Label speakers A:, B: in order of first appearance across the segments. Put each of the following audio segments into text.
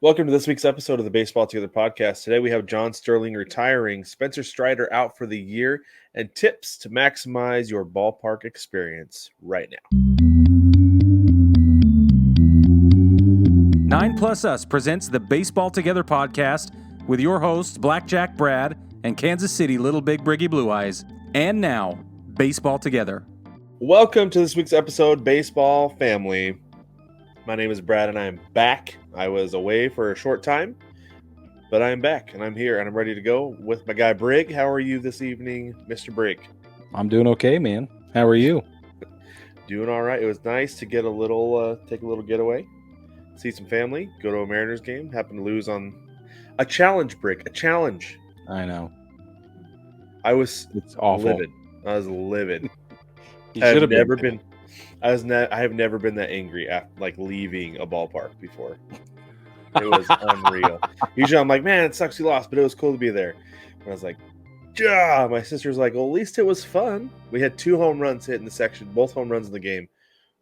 A: Welcome to this week's episode of the Baseball Together podcast. Today we have John Sterling retiring, Spencer Strider out for the year, and tips to maximize your ballpark experience right now.
B: 9 Plus Us presents the Baseball Together podcast with your hosts, Blackjack Brad and Kansas City Little Big Briggy Blue Eyes. And now, Baseball Together.
A: Welcome to this week's episode, Baseball Family. My name is Brad, and I am back. I was away for a short time, but I am back, and I'm here, and I'm ready to go with my guy, Brig. How are you this evening, Mr. Brig?
C: I'm doing okay, man. How are you?
A: Doing all right. It was nice to get take a little getaway, see some family, go to a Mariners game, happen to lose on a challenge, Brig, a challenge.
C: I know.
A: It's
C: awful.
A: Livid. I was livid.
C: You should have never
A: been. I have never been that angry after leaving a ballpark before. It was unreal. Usually I'm like, man, it sucks you lost, but it was cool to be there. And I was like, yeah. My sister's like, well, at least it was fun. We had 2 home runs hit in the section. Both home runs in the game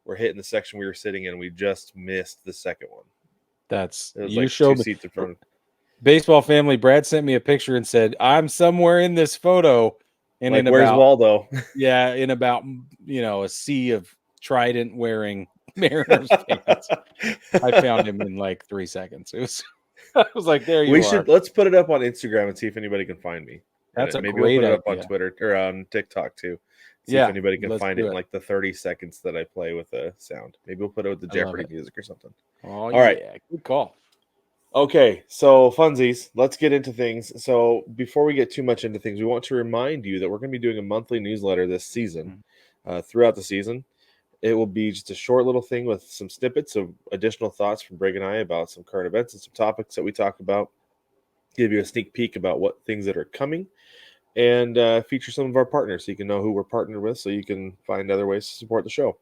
A: were hit in the section we were sitting in. We just missed the second one.
C: It was
A: you
C: showed
A: 2 seats in front of
C: Baseball Family. Brad sent me a picture and said, I'm somewhere in this photo. And
A: where's Waldo?
C: Yeah, in about a sea of Trident wearing Mariners fans. I found him in 3 seconds. I was like, there you are.
A: Let's put it up on Instagram and see if anybody can find me.
C: That's a
A: maybe
C: great
A: we'll put it
C: idea.
A: up on Twitter or on TikTok too. See if anybody can find it in the 30 seconds that I play with the sound. Maybe we'll put it with the Jeopardy music or something.
C: All right. Good call.
A: Okay, so funsies, let's get into things. So before we get too much into things, we want to remind you that we're going to be doing a monthly newsletter this season, throughout the season. It will be just a short little thing with some snippets of additional thoughts from Brig and I about some current events and some topics that we talk about, give you a sneak peek about what things that are coming, and feature some of our partners so you can know who we're partnered with so you can find other ways to support the show.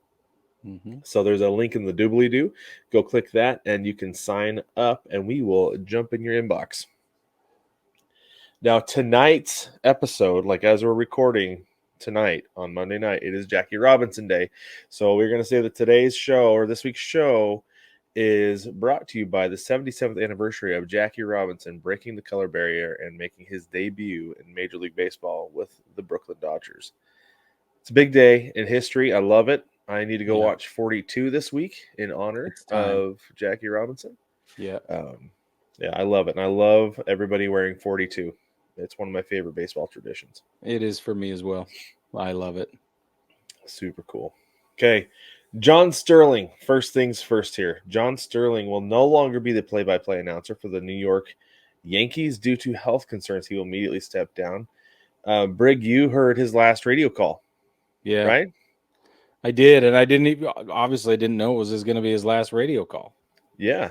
A: So there's a link in the doobly-doo. Go click that, and you can sign up, and we will jump in your inbox. Now, tonight's episode, as we're recording tonight on Monday night, it is Jackie Robinson Day. So we're going to say that today's show, or this week's show, is brought to you by the 77th anniversary of Jackie Robinson breaking the color barrier and making his debut in Major League Baseball with the Brooklyn Dodgers. It's a big day in history. I love it. I need to go watch 42 this week in honor of Jackie Robinson.
C: Yeah.
A: I love it. And I love everybody wearing 42. It's one of my favorite baseball traditions.
C: It is for me as well. I love it.
A: Super cool. Okay. John Sterling, first things first here. John Sterling will no longer be the play-by-play announcer for the New York Yankees due to health concerns. He will immediately step down. Brig, you heard his last radio call.
C: Yeah.
A: Right?
C: I did, and I didn't know it was going to be his last radio call.
A: Yeah.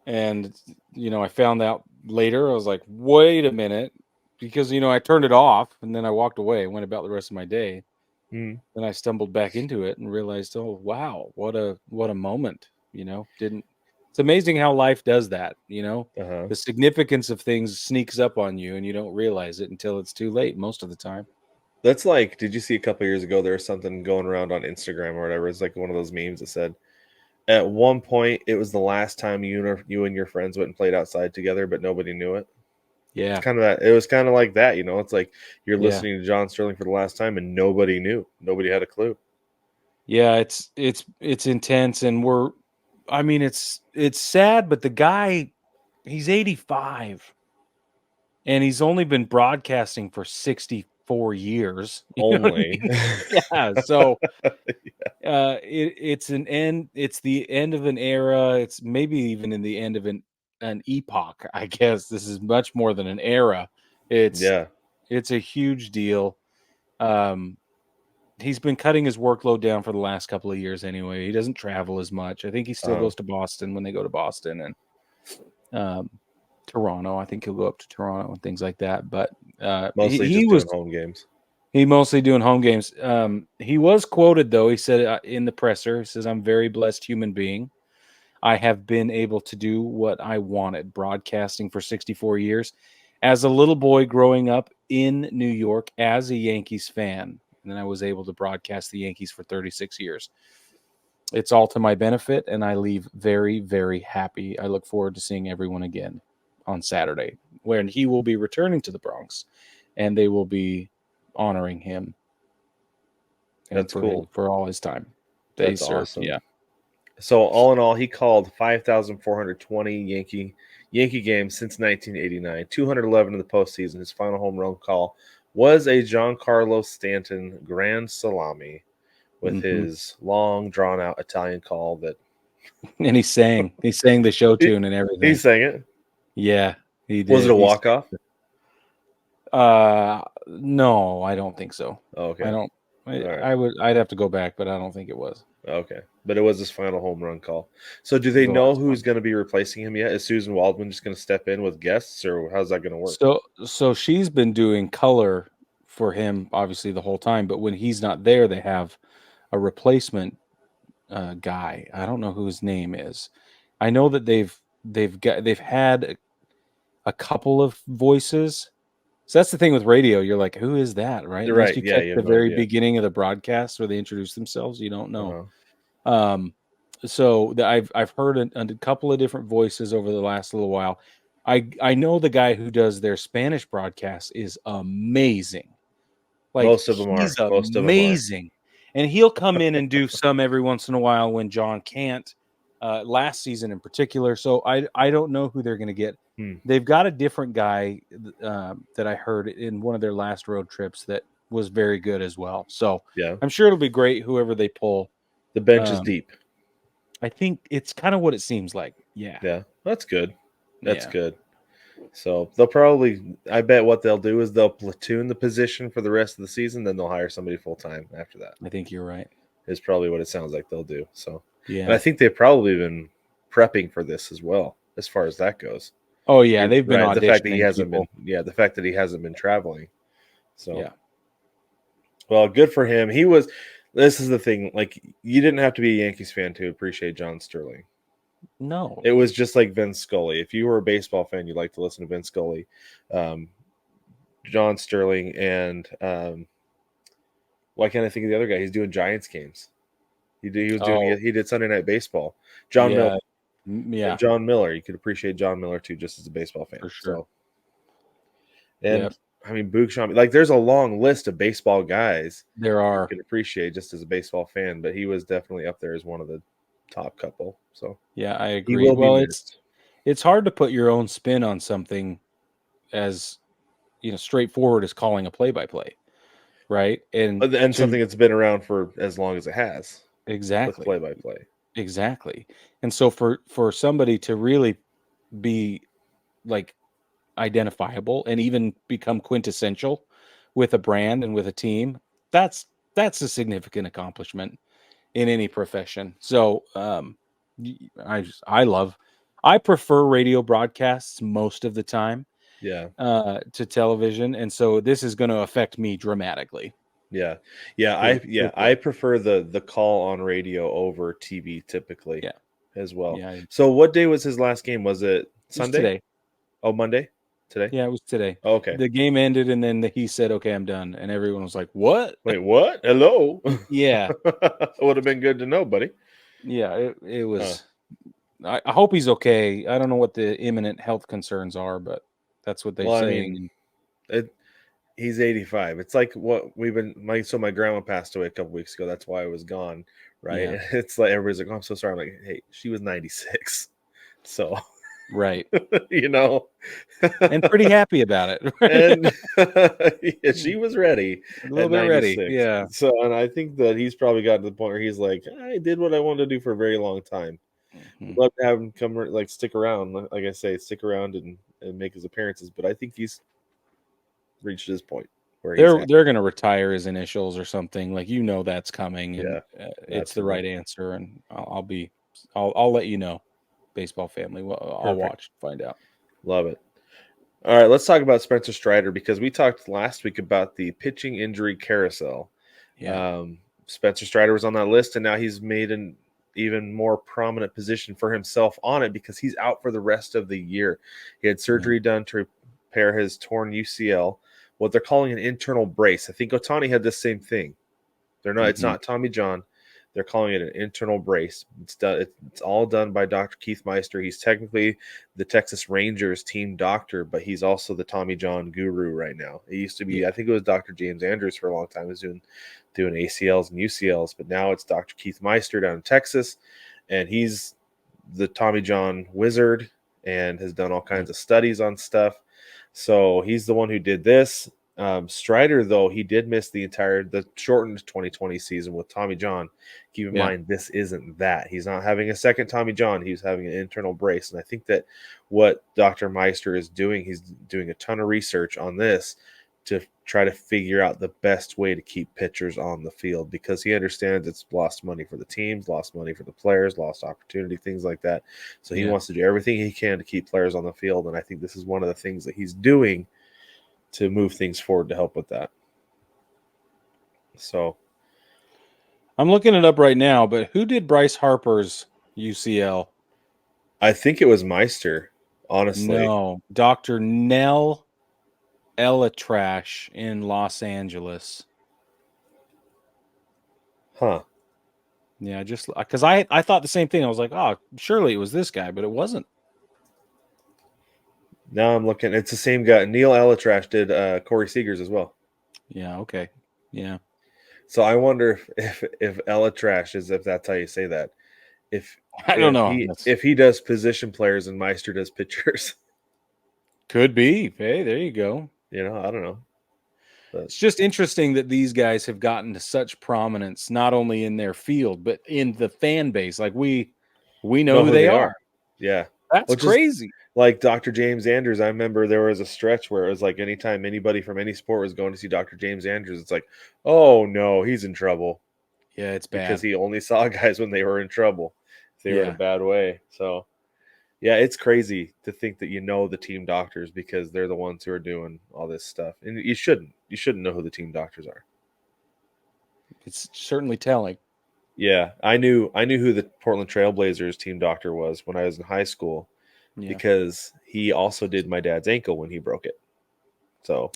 C: And, I found out later. I was like, wait a minute, because, I turned it off, and then I walked away, went about the rest of my day. Then I stumbled back into it and realized, oh, wow, what a moment, It's amazing how life does that, The significance of things sneaks up on you, and you don't realize it until it's too late most of the time.
A: That's did you see a couple of years ago, there was something going around on Instagram or whatever. It's one of those memes that said, at one point, it was the last time you and your friends went and played outside together, but nobody knew it.
C: Yeah.
A: It's kind of that. It was kind of like that, It's like you're listening to John Sterling for the last time and nobody knew. Nobody had a clue.
C: Yeah, it's intense, and it's sad, but the guy, he's 85 and he's only been broadcasting for 64 years.
A: Only.
C: Yeah. So it's the end of an era. It's maybe even in the end of an epoch, I guess. This is much more than an era. It's a huge deal. He's been cutting his workload down for the last couple of years anyway. He doesn't travel as much. I think he still goes to Boston when they go to Boston, and Toronto. I think he'll go up to Toronto and things like that. But
A: mostly doing home games.
C: He mostly doing home games. He was quoted, though. He said in the presser, he says, "I'm a very blessed human being. I have been able to do what I wanted, broadcasting for 64 years. As a little boy growing up in New York as a Yankees fan, and then I was able to broadcast the Yankees for 36 years. it's all to my benefit, and I leave very, very happy. I look forward to seeing everyone again on Saturday, when he will be returning to the Bronx, and they will be honoring him. And
A: That's cool.
C: for all his time they
A: That's
C: served.
A: awesome.
C: Yeah.
A: So all in all, he called 5,420 Yankee games since 1989, 211 in the postseason. His final home run call was a Giancarlo Stanton grand salami with his long, drawn-out Italian call that
C: And he sang the show tune and everything.
A: he sang it.
C: Yeah, he did.
A: Was it a walk-off?
C: No, I don't think so.
A: Oh, okay.
C: I don't.
A: Right.
C: I'd have to go back, but I don't think it was.
A: Okay, but it was his final home run call. So do they know who's going to be replacing him yet? Is Susan Waldman just going to step in with guests, or how's that going to work?
C: So she's been doing color for him, obviously, the whole time. But when he's not there, they have a replacement guy. I don't know who his name is. I know that they've had a couple of voices. So that's the thing with radio. You're like, who is that, right?
A: You're
C: Unless
A: right.
C: you
A: Yeah,
C: catch
A: you
C: the
A: have no
C: very
A: idea.
C: beginning of the broadcast where they introduce themselves, you don't know.
A: Uh-huh.
C: I've heard a couple of different voices over the last little while. I know the guy who does their Spanish broadcast is amazing. Like,
A: Most of them
C: he's
A: are.
C: amazing. And he'll come in and do some every once in a while when John can't. Last season in particular. So I don't know who they're going to get. They've got a different guy that I heard in one of their last road trips that was very good as well. So
A: Yeah,
C: I'm sure it'll be great whoever they pull.
A: the bench is deep.
C: I think it's kind of what it seems like. Yeah,
A: that's good. That's good. So they'll probably, I bet what they'll do is they'll platoon the position for the rest of the season, then they'll hire somebody full time after that.
C: I think you're right.
A: Is probably what it sounds like they'll do. So
C: yeah,
A: and I think they've probably been prepping for this as well, as far as that goes.
C: Oh yeah, they've been
A: right. The fact that he
C: auditioning
A: hasn't
C: people.
A: the fact that he hasn't been traveling. So
C: Yeah.
A: Well, good for him. This is the thing, like, you didn't have to be a Yankees fan to appreciate John Sterling.
C: No.
A: It was just like Vince Scully. If you were a baseball fan, you'd like to listen to Vince Scully, John Sterling, and why can't I think of the other guy? He's doing Giants games. He did Sunday Night Baseball. John Miller.
C: Yeah.
A: And John Miller. You could appreciate John Miller too, just as a baseball fan.
C: For sure.
A: So. And I mean, Boog Shaw, like, there's a long list of baseball guys
C: there are
A: you can appreciate just as a baseball fan, but he was definitely up there as one of the top couple. So
C: yeah, I agree. Well, it's hard to put your own spin on something as straightforward as calling a play-by-play, right? And
A: something that's been around for as long as it has.
C: Exactly.
A: Play-by-play.
C: Exactly. And so for somebody to really be like identifiable and even become quintessential with a brand and with a team, that's a significant accomplishment in any profession. So I prefer radio broadcasts most of the time to television, and so this is going to affect me dramatically.
A: I prefer the call on radio over TV typically as well. So what day was his last game? Was it Sunday?
C: Today.
A: Oh, Monday? Today?
C: Yeah, it was today.
A: Oh, okay.
C: The game ended, and then he said, "Okay, I'm done," and everyone was like, "What?
A: Wait, what? Hello?"
C: Yeah,
A: it would have been good to know, buddy.
C: Yeah, it was. I hope he's okay. I don't know what the imminent health concerns are, but that's what they're saying.
A: I mean, he's 85. It's like what we've been. My grandma passed away a couple weeks ago. That's why I was gone. Right? Yeah. It's like everybody's like, "Oh, I'm so sorry." I'm like, "Hey, she was 96." So.
C: Right.
A: And
C: pretty happy about it.
A: And she was ready.
C: A little bit ready. Yeah.
A: So, and I think that he's probably gotten to the point where he's like, I did what I wanted to do for a very long time. I'd love to have him come, like, stick around. Like I say, stick around and make his appearances. But I think he's reached his point where
C: they're going to retire his initials or something. Like, that's coming. And it's the right answer. And I'll let you know. Baseball family. Well, I'll watch, find out.
A: Love it. All right, let's talk about Spencer Strider, because we talked last week about the pitching injury carousel.
C: Yeah.
A: Spencer Strider was on that list, and now he's made an even more prominent position for himself on it because he's out for the rest of the year. He had surgery done to repair his torn UCL, what they're calling an internal brace. I think Ohtani had the same thing. They're not. It's not Tommy John. They're calling it an internal brace. It's all done by Dr. Keith Meister. He's technically the Texas Rangers team doctor, but he's also the Tommy John guru right now. It used to be, I think it was Dr. James Andrews for a long time. He was doing ACLs and UCLs, but now it's Dr. Keith Meister down in Texas, and he's the Tommy John wizard and has done all kinds of studies on stuff. So he's the one who did this. Strider, though, he did miss the shortened 2020 season with Tommy John. Keep in mind, this isn't that. He's not having a second Tommy John. He's having an internal brace. And I think that what Dr. Meister is doing, he's doing a ton of research on this to try to figure out the best way to keep pitchers on the field, because he understands it's lost money for the teams, lost money for the players, lost opportunity, things like that. So he wants to do everything he can to keep players on the field. And I think this is one of the things that he's doing to move things forward to help with that. So
C: I'm looking it up right now, but who did Bryce Harper's UCL?
A: I think it was Meister, honestly.
C: No, Dr. Nell Elatrash in Los Angeles.
A: Huh.
C: Yeah, just because I thought the same thing. I was like, oh, surely it was this guy, but it wasn't.
A: Now I'm looking. It's the same guy. Neil Elatrash did Corey Seager's as well.
C: Yeah. Okay. Yeah.
A: So I wonder if Elatrash is, if that's how you say that.
C: I don't know.
A: If he does position players and Meister does pitchers.
C: Could be. Hey, there you go.
A: I don't know. But
C: it's just interesting that these guys have gotten to such prominence, not only in their field, but in the fan base. Like we know who they are.
A: Yeah.
C: That's crazy.
A: Like Dr. James Andrews, I remember there was a stretch where it was like anytime anybody from any sport was going to see Dr. James Andrews, it's like, oh no, he's in trouble.
C: Yeah, it's bad.
A: Because he only saw guys when they were in trouble. If they were in a bad way. So, yeah, it's crazy to think that the team doctors, because they're the ones who are doing all this stuff. And you shouldn't know who the team doctors are.
C: It's certainly telling.
A: Yeah, I knew who the Portland Trailblazers team doctor was when I was in high school, because he also did my dad's ankle when he broke it. So,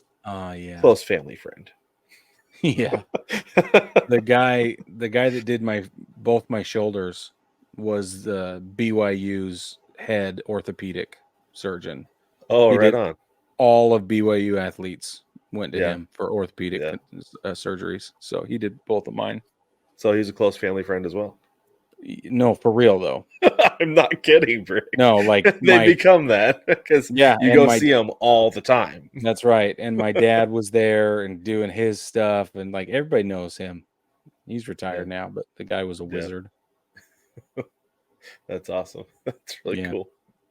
A: close family friend.
C: Yeah. The guy that did both my shoulders was the BYU's head orthopedic surgeon.
A: Oh, right on.
C: All of BYU athletes went to him for orthopedic surgeries. So he did both of mine.
A: So he's a close family friend as well.
C: No, for real though.
A: I'm not kidding, Brig.
C: No, like
A: they become that because you go see them all the time.
C: That's right. And my dad was there and doing his stuff, and like everybody knows him. He's retired now, but the guy was a wizard.
A: That's awesome. That's really cool.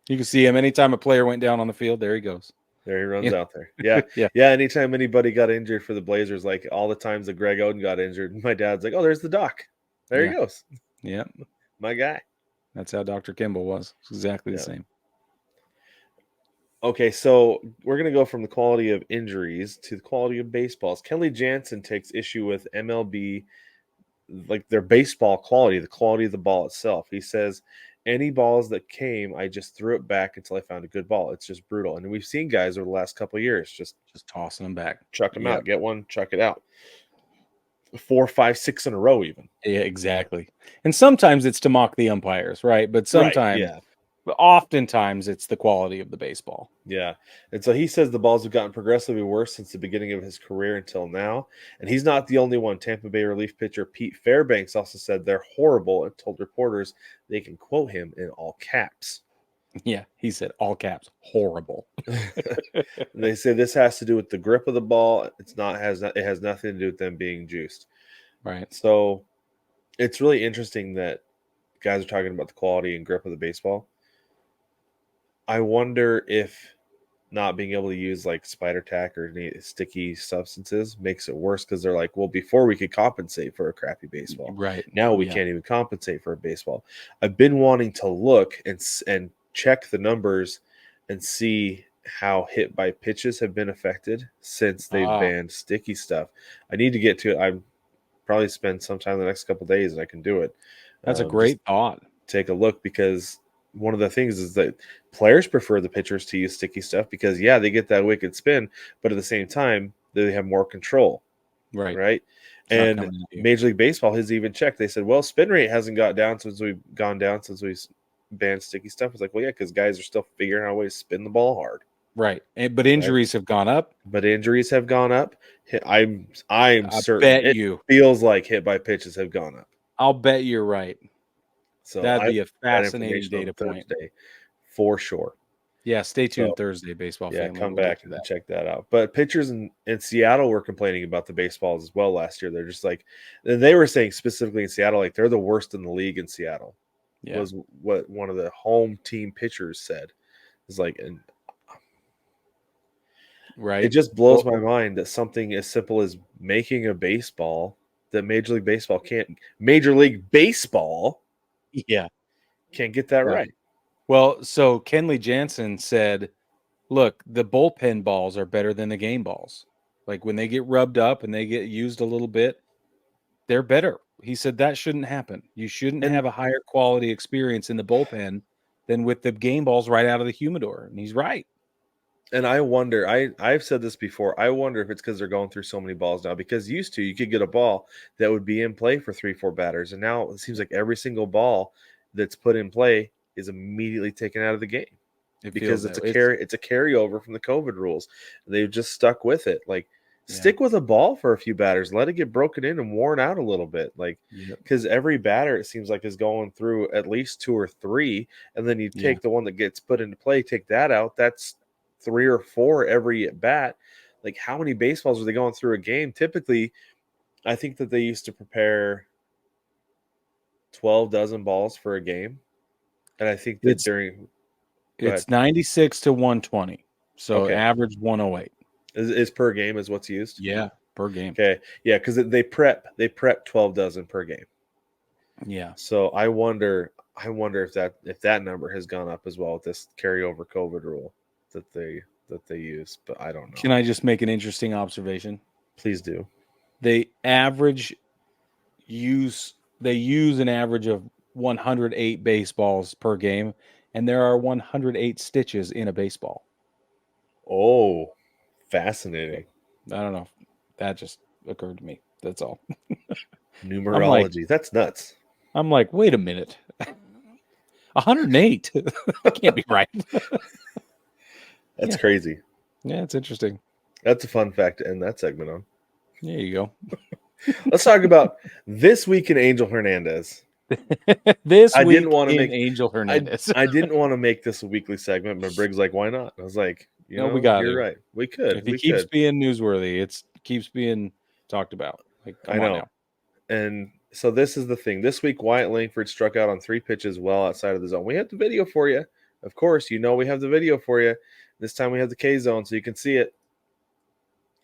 C: You can see him anytime a player went down on the field. There he goes.
A: There he runs out there. Yeah. Yeah. Anytime anybody got injured for the Blazers, like all the times that Greg Oden got injured, my dad's like, oh, there's the doc. There he goes.
C: Yeah.
A: My guy.
C: That's how Dr. Kimball was. It's exactly the same.
A: Okay, so we're going to go from the quality of injuries to the quality of baseballs. Kelley Jansen takes issue with MLB, like their baseball quality, the quality of the ball itself. He says, any balls that came, I just threw it back until I found a good ball. It's just brutal. And we've seen guys over the last couple of years just
C: tossing them back.
A: Chuck them out. Get one, chuck it out. 4, 5, 6 in a row even.
C: Yeah, exactly. And sometimes it's to mock the umpires, right? But sometimes, but oftentimes it's the quality of the baseball.
A: Yeah. And so he says the balls have gotten progressively worse since the beginning of his career until now. And he's not the only one. Tampa Bay relief pitcher Pete Fairbanks also said they're horrible and told reporters they can quote him in all caps.
C: Yeah, he said all caps, horrible.
A: They say this has to do with the grip of the ball. It has nothing to do with them being juiced.
C: Right.
A: So it's really interesting that guys are talking about the quality and grip of the baseball. I wonder if not being able to use like spider tack or any sticky substances makes it worse, because they're like, well, before we could compensate for a crappy baseball.
C: Right.
A: Now we can't even compensate for a baseball. I've been wanting to look and check the numbers and see how hit by pitches have been affected since they've banned sticky stuff. I need to get to it. I'm probably spend some time the next couple of days and I can do it.
C: That's a great thought.
A: Take a look, because one of the things is that players prefer the pitchers to use sticky stuff because they get that wicked spin, but at the same time they have more control. Right.
C: not
A: And
C: coming at you.
A: Major League Baseball has even checked. They said, well, spin rate hasn't gone down since we've banned sticky stuff. It's like, well, yeah, because guys are still figuring out ways to spin the ball hard.
C: Right. But injuries have gone up.
A: But injuries have gone up. I'm certain
C: bet
A: it
C: you.
A: feels like hit by pitches have gone up.
C: I'll bet you're right.
A: So
C: That'd be a
A: that
C: fascinating
A: information on
C: data point.
A: Thursday for sure.
C: Yeah, stay tuned
A: So,
C: Thursday, baseball
A: yeah,
C: family.
A: come
C: We'll
A: back and check that out. But pitchers in Seattle were complaining about the baseballs as well last year. They're just like, and they were saying specifically in Seattle, like they're the worst in the league in Seattle.
C: Yeah.
A: Was what one of the home team pitchers said. It's like, and
C: right.
A: it just blows my mind that something as simple as making a baseball that Major League Baseball can't get that right.
C: Well, so Kelley Jansen said, look, the bullpen balls are better than the game balls. Like when they get rubbed up and they get used a little bit, they're better. He said that shouldn't happen. You shouldn't have a higher quality experience in the bullpen than with the game balls right out of the humidor. And he's right.
A: And I wonder, I've said this before, I wonder if it's because they're going through so many balls now. Because used to, you could get a ball that would be in play for 3-4 batters. And now it seems like every single ball that's put in play is immediately taken out of the game. Because it's a carryover from the COVID rules. They've just stuck with it. Like, stick with a ball for a few batters. Let it get broken in and worn out a little bit. Like, because every batter, it seems like, is going through at least 2 or 3. And then you take the one that gets put into play, take that out. That's 3 or 4 every at bat. Like, how many baseballs are they going through a game? Typically, I think that they used to prepare 12 dozen balls for a game. And I think that
C: it's 96 to 120. So average 108.
A: Is per game is what's used?
C: Yeah, per game.
A: Okay. Yeah, because they prep 12 dozen per game.
C: Yeah.
A: So I wonder if that number has gone up as well with this carryover COVID rule that they use, but I don't know.
C: Can I just make an interesting observation?
A: Please do.
C: They use an average of 108 baseballs per game, and there are 108 stitches in a baseball.
A: Oh, fascinating.
C: I don't know. That just occurred to me. That's all.
A: Numerology. That's nuts.
C: I'm like, wait a minute. 108? That can't be right.
A: That's crazy.
C: Yeah, it's interesting.
A: That's a fun fact to end that segment on.
C: There you go.
A: Let's talk about this week in Angel Hernandez.
C: Angel Hernandez.
A: I didn't want to make this a weekly segment, but Briggs like, why not? I was like,
C: we got
A: you're right. We could.
C: If he keeps being newsworthy, it keeps being talked about. Like,
A: I know. Now. And so this is the thing. This week, Wyatt Langford struck out on 3 pitches well outside of the zone. We have the video for you. Of course, we have the video for you. This time we have the K zone so you can see it.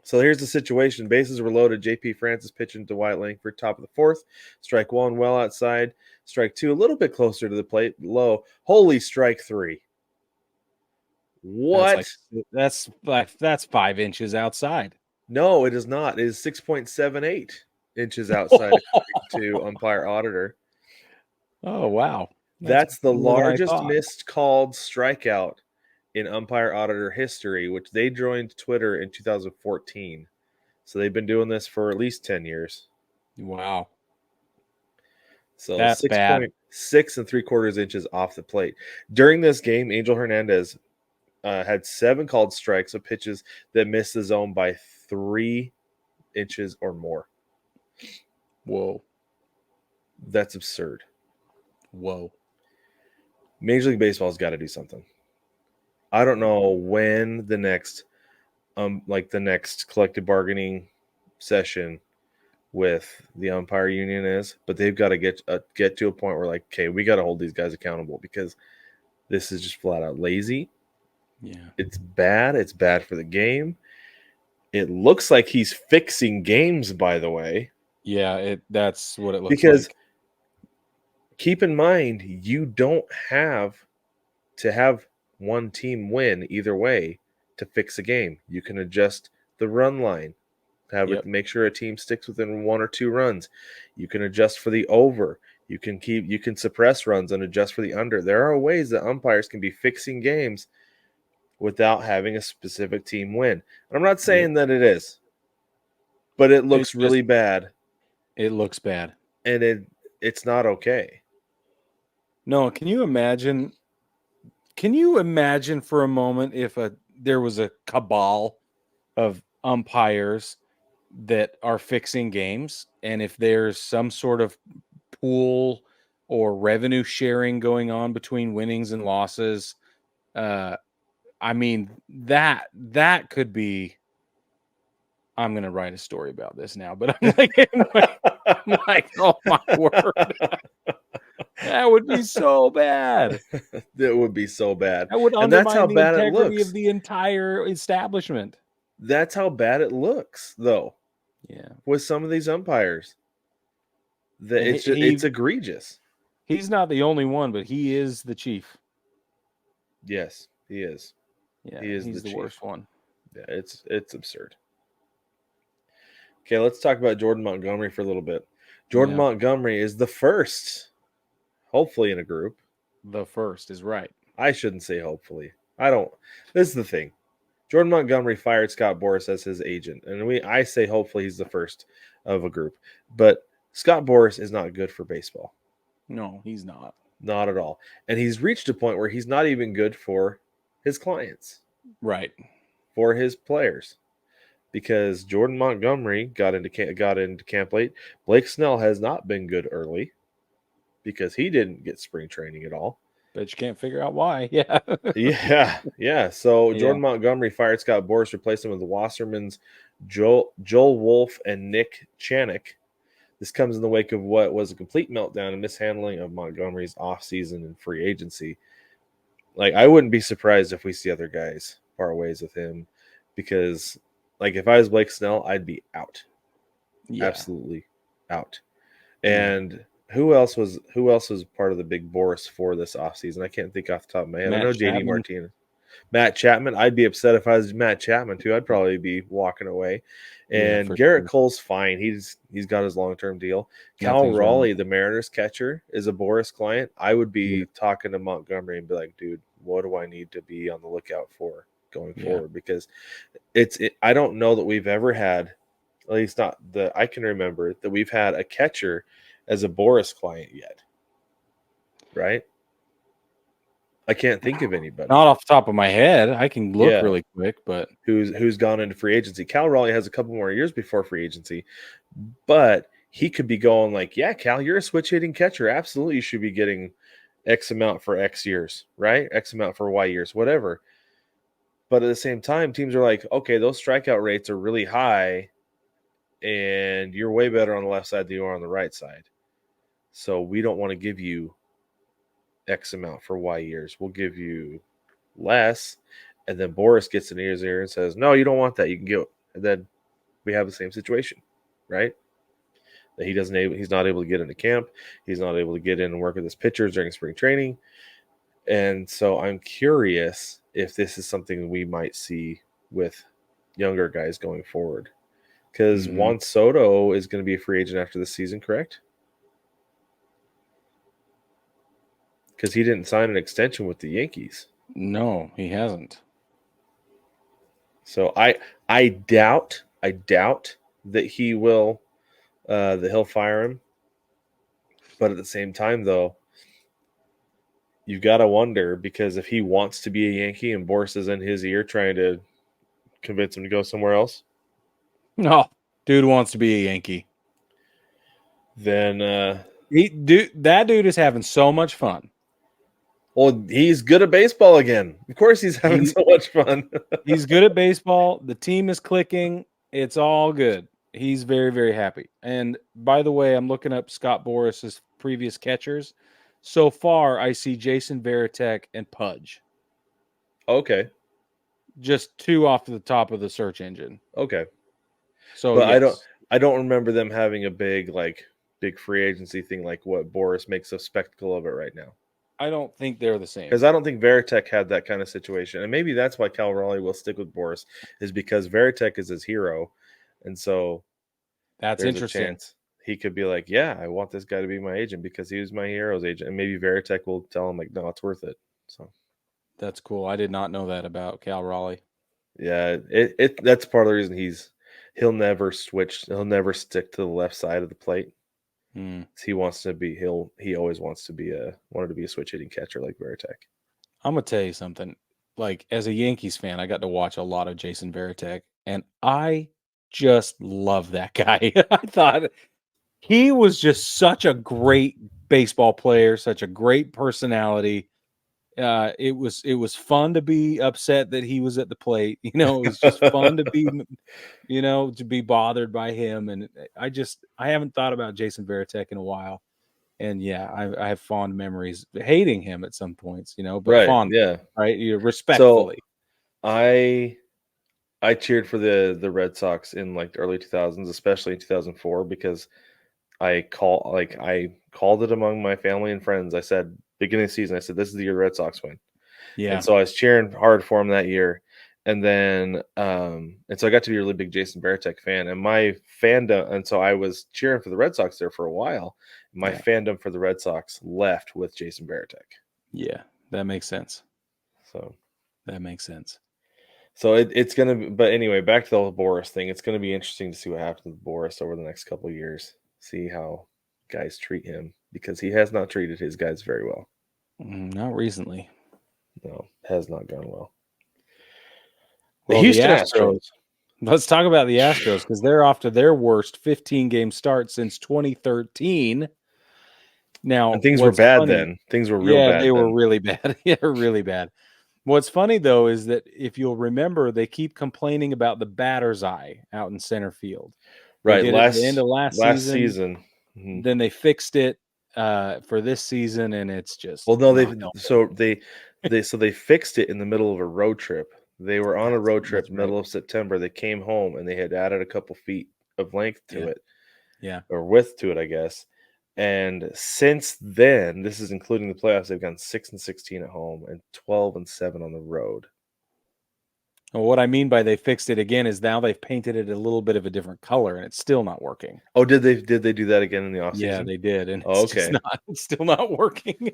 A: So here's the situation. Bases were loaded. J.P. Francis pitching to Wyatt Langford, top of the 4th. Strike 1, well outside. Strike 2, a little bit closer to the plate, low. Holy, strike 3. What?
C: That's 5 inches outside.
A: No, it is not. It is 6.78 inches outside to umpire auditor.
C: Oh, wow.
A: That's the largest missed called strikeout in umpire auditor history, which they joined Twitter in 2014. So they've been doing this for at least 10 years.
C: Wow.
A: So 6.6 3/4 inches off the plate. During this game, Angel Hernandez had 7 called strikes of pitches that missed the zone by 3 inches or more.
C: Whoa.
A: That's absurd.
C: Whoa.
A: Major League Baseball's got to do something. I don't know when the next collective bargaining session with the umpire union is, but they've got to get to a point where, like, okay, we got to hold these guys accountable because this is just flat out lazy.
C: Yeah.
A: It's bad. It's bad for the game. It looks like he's fixing games, by the way.
C: Yeah, that's what it looks like.
A: Because keep in mind, you don't have to have one team win either way to fix a game. You can adjust the run line, make sure a team sticks within 1 or 2 runs. You can adjust for the over. You can suppress runs and adjust for the under. There are ways that umpires can be fixing games without having a specific team win. I'm not saying that it is, but it looks really bad
C: It looks bad.
A: And it's not okay.
C: No, can you imagine? Can you imagine for a moment if there was a cabal of umpires that are fixing games, and if there's some sort of pool or revenue sharing going on between winnings and losses? I mean, that could be. I'm going to write a story about this now, but I'm like, oh my word, that would be so bad.
A: That would be so bad.
C: That would
A: And that's how
C: undermine the
A: bad it
C: integrity
A: looks.
C: of the entire establishment.
A: That's how bad it looks, though.
C: Yeah,
A: With some of these umpires, it's egregious.
C: He's not the only one, but he is the chief.
A: Yes, he is.
C: Yeah,
A: he is
C: he's the
A: chief.
C: worst one.
A: Yeah, it's absurd. Okay, let's talk about Jordan Montgomery for a little bit. Jordan Montgomery is the first, hopefully, in a group.
C: The first is right.
A: I shouldn't say hopefully. This is the thing. Jordan Montgomery fired Scott Boras as his agent. And I say hopefully he's the first of a group. But Scott Boras is not good for baseball.
C: No, he's not.
A: Not at all. And he's reached a point where he's not even good for his clients.
C: Right.
A: For his players. Because Jordan Montgomery got into camp late. Blake Snell has not been good early because he didn't get spring training at all.
C: But you can't figure out why. Yeah.
A: Yeah. So Jordan Montgomery fired Scott Boras, replaced him with the Wassermans, Joel Wolf, and Nick Chanik. This comes in the wake of what was a complete meltdown and mishandling of Montgomery's offseason and free agency. Like, I wouldn't be surprised if we see other guys part ways with him because, like, if I was Blake Snell, I'd be out. Yeah. Absolutely out. And who else was part of the big Boras for this offseason? I can't think off the top of my head. I know JD Martinez. Matt Chapman. I'd be upset if I was Matt Chapman too. I'd probably be walking away. And Garrett Cole's fine. He's got his long-term deal. Cal Raleigh, the Mariners catcher, is a Boras client. I would be talking to Montgomery and be like, dude, what do I need to be on the lookout for going forward? Because I don't know that we've ever had, at least not that I can remember, that we've had a catcher as a Boras client yet. Right? I can't think of anybody.
C: Not off the top of my head. I can look really quick, but
A: who's gone into free agency. Cal Raleigh has a couple more years before free agency, but he could be going like, yeah, Cal, you're a switch hitting catcher. Absolutely, you should be getting X amount for X years, right? X amount for Y years, whatever. But at the same time, teams are like, okay, those strikeout rates are really high, and you're way better on the left side than you are on the right side. So we don't want to give you X amount for Y years. We'll give you less. And then Boras gets in his ear and says, no, you don't want that. You can get, and then we have the same situation, right? That he's not able to get into camp. He's not able to get in and work with his pitchers during spring training. And so I'm curious if this is something we might see with younger guys going forward. Because Juan Soto is going to be a free agent after the season, correct? Because he didn't sign an extension with the Yankees.
C: No, he hasn't.
A: So I doubt that he will that he'll fire him. But at the same time, though, you've got to wonder, because if he wants to be a Yankee and Boras is in his ear trying to convince him to go somewhere else.
C: No, dude wants to be a Yankee.
A: Then
C: that dude is having so much fun.
A: Well, he's good at baseball again. Of course he's having so much fun.
C: He's good at baseball. The team is clicking. It's all good. He's very, very happy. And by the way, I'm looking up Scott Boras' previous catchers. So far, I see Jason Varitek and Pudge.
A: Okay.
C: Just two off the top of the search engine.
A: Okay.
C: So
A: but yes. I don't remember them having a big free agency thing like what Boras makes a spectacle of it right now.
C: I don't think they're the same.
A: Because I don't think Varitek had that kind of situation. And maybe that's why Cal Raleigh will stick with Boras, is because Varitek is his hero. And so
C: that's interesting. A chance
A: he could be like, yeah, I want this guy to be my agent because he was my hero's agent. And maybe Varitek will tell him, like, no, it's worth it. So
C: that's cool. I did not know that about Cal Raleigh.
A: Yeah, that's part of the reason he'll never switch. He'll never stick to the left side of the plate.
C: Mm.
A: He wants to be. He always wants to be wanted to be a switch hitting catcher like Varitek.
C: I'm gonna tell you something. Like, as a Yankees fan, I got to watch a lot of Jason Varitek, and I just love that guy. I thought he was just such a great baseball player, such a great personality. It was fun to be upset that he was at the plate. You know, it was just fun to be, to be bothered by him. And I haven't thought about Jason Varitek in a while. And yeah, I have fond memories, hating him at some points, but
A: Right,
C: fond,
A: yeah.
C: right? Respectfully.
A: So I cheered for the Red Sox in like the early 2000s, especially in 2004, because I called it among my family and friends. I said, beginning of the season, I said, this is the year the Red Sox win.
C: Yeah.
A: And so I was cheering hard for him that year. And then, and so I got to be a really big Jason Varitek fan, and my fandom, and so I was cheering for the Red Sox there for a while. My fandom for the Red Sox left with Jason Varitek.
C: Yeah, that makes sense.
A: So
C: that makes sense.
A: So it's going to be, but anyway, back to the whole Boras thing. It's going to be interesting to see what happens with Boras over the next couple of years. See how guys treat him, because he has not treated his guys very well.
C: Not recently.
A: No, has not gone well.
C: The
A: Houston Astros.
C: Let's talk about the Astros, because they're off to their worst 15-game start since 2013. Now,
A: and things were bad then. Things were real bad.
C: Yeah, they were really bad. Yeah, really bad. What's funny, though, is that if you'll remember, they keep complaining about the batter's eye out in center field.
A: Right.
C: They did it at the end of last
A: season.
C: Mm-hmm. Then they fixed it for this season, and it's just
A: they fixed it in the middle of a road trip. They were on a road trip middle of September. They came home and they had added a couple feet of length to it.
C: Yeah.
A: Or width to it, I guess. And since then, this is including the playoffs, they've gone 6-16 at home and 12-7 on the road.
C: Well, what I mean by they fixed it again is now they've painted it a little bit of a different color, and it's still not working.
A: Oh, did they do that again in the offseason?
C: Yeah, they did, and it's still not working.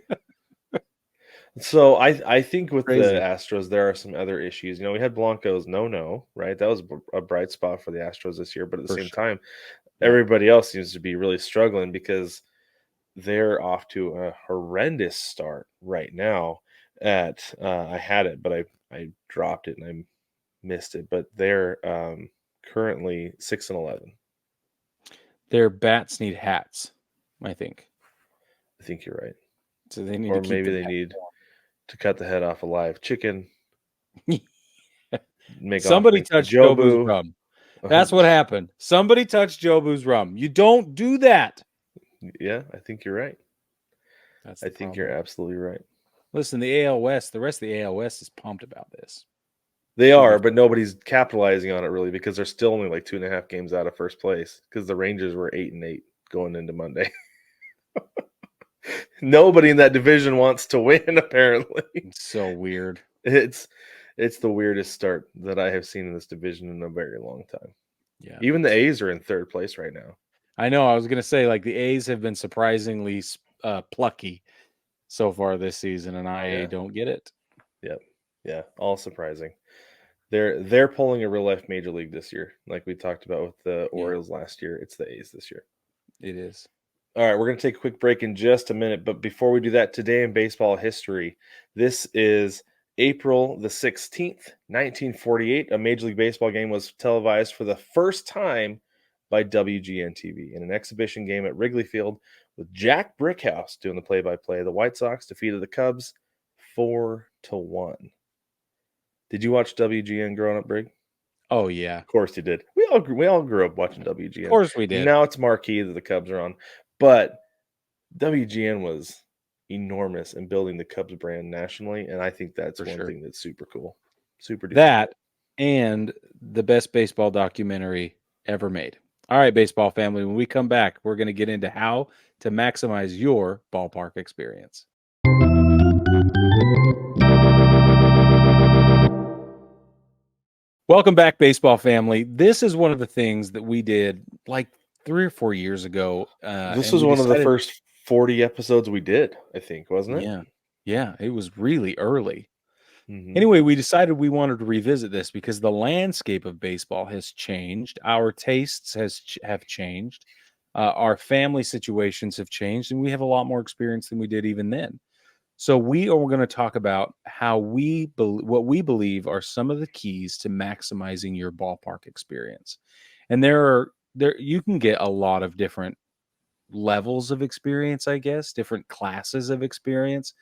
A: So I think with the Astros, there are some other issues. We had Blanco's no, right? That was a bright spot for the Astros this year, but at the same time, everybody else seems to be really struggling because they're off to a horrendous start right now. I had it, but I dropped it and I missed it. But they're currently 6-11.
C: Their bats need hats, I think.
A: I think you're right.
C: So they need,
A: or maybe they need to cut the head off a live chicken.
C: Somebody touched Jobu's rum. That's what happened. Somebody touched Jobu's rum. You don't do that.
A: Yeah, I think you're right. I think you're absolutely right.
C: Listen, the AL West, the rest of the AL West is pumped about this.
A: They are, but nobody's capitalizing on it really, because they're still only like 2.5 games out of first place, because the Rangers were 8-8 going into Monday. Nobody in that division wants to win, apparently.
C: It's so weird.
A: It's the weirdest start that I have seen in this division in a very long time.
C: Yeah.
A: Even the A's are in third place right now.
C: I know. I was going to say, like, the A's have been surprisingly plucky so far this season, and I don't get it.
A: Yep. Yeah, all surprising. They're pulling a real life major league this year, like we talked about with the Orioles last year. It's the A's this year.
C: It is.
A: All right, we're going to take a quick break in just a minute, but before we do that, today in baseball history, this is April the 16th, 1948. A Major League Baseball game was televised for the first time by WGN-TV in an exhibition game at Wrigley Field with Jack Brickhouse doing the play-by-play. The White Sox defeated the Cubs 4-1. Did you watch WGN growing up, Brig?
C: Oh, yeah.
A: Of course you did. We all grew up watching WGN.
C: Of course we did.
A: Now it's marquee that the Cubs are on. But WGN was enormous in building the Cubs brand nationally, and I think that's one thing that's super cool. Super duper.
C: That and the best baseball documentary ever made. All right, baseball family, when we come back, we're going to get into how to maximize your ballpark experience. Welcome back, baseball family. This is one of the things that we did like 3 or 4 years ago.
A: This was one of the first 40 episodes we did, I think, wasn't it?
C: Yeah, it was really early. Anyway, we decided we wanted to revisit this because the landscape of baseball has changed. Our tastes have changed. Our family situations have changed, and we have a lot more experience than we did even then. So we are going to talk about how what we believe are some of the keys to maximizing your ballpark experience. And there you can get a lot of different levels of experience, I guess, different classes of experience.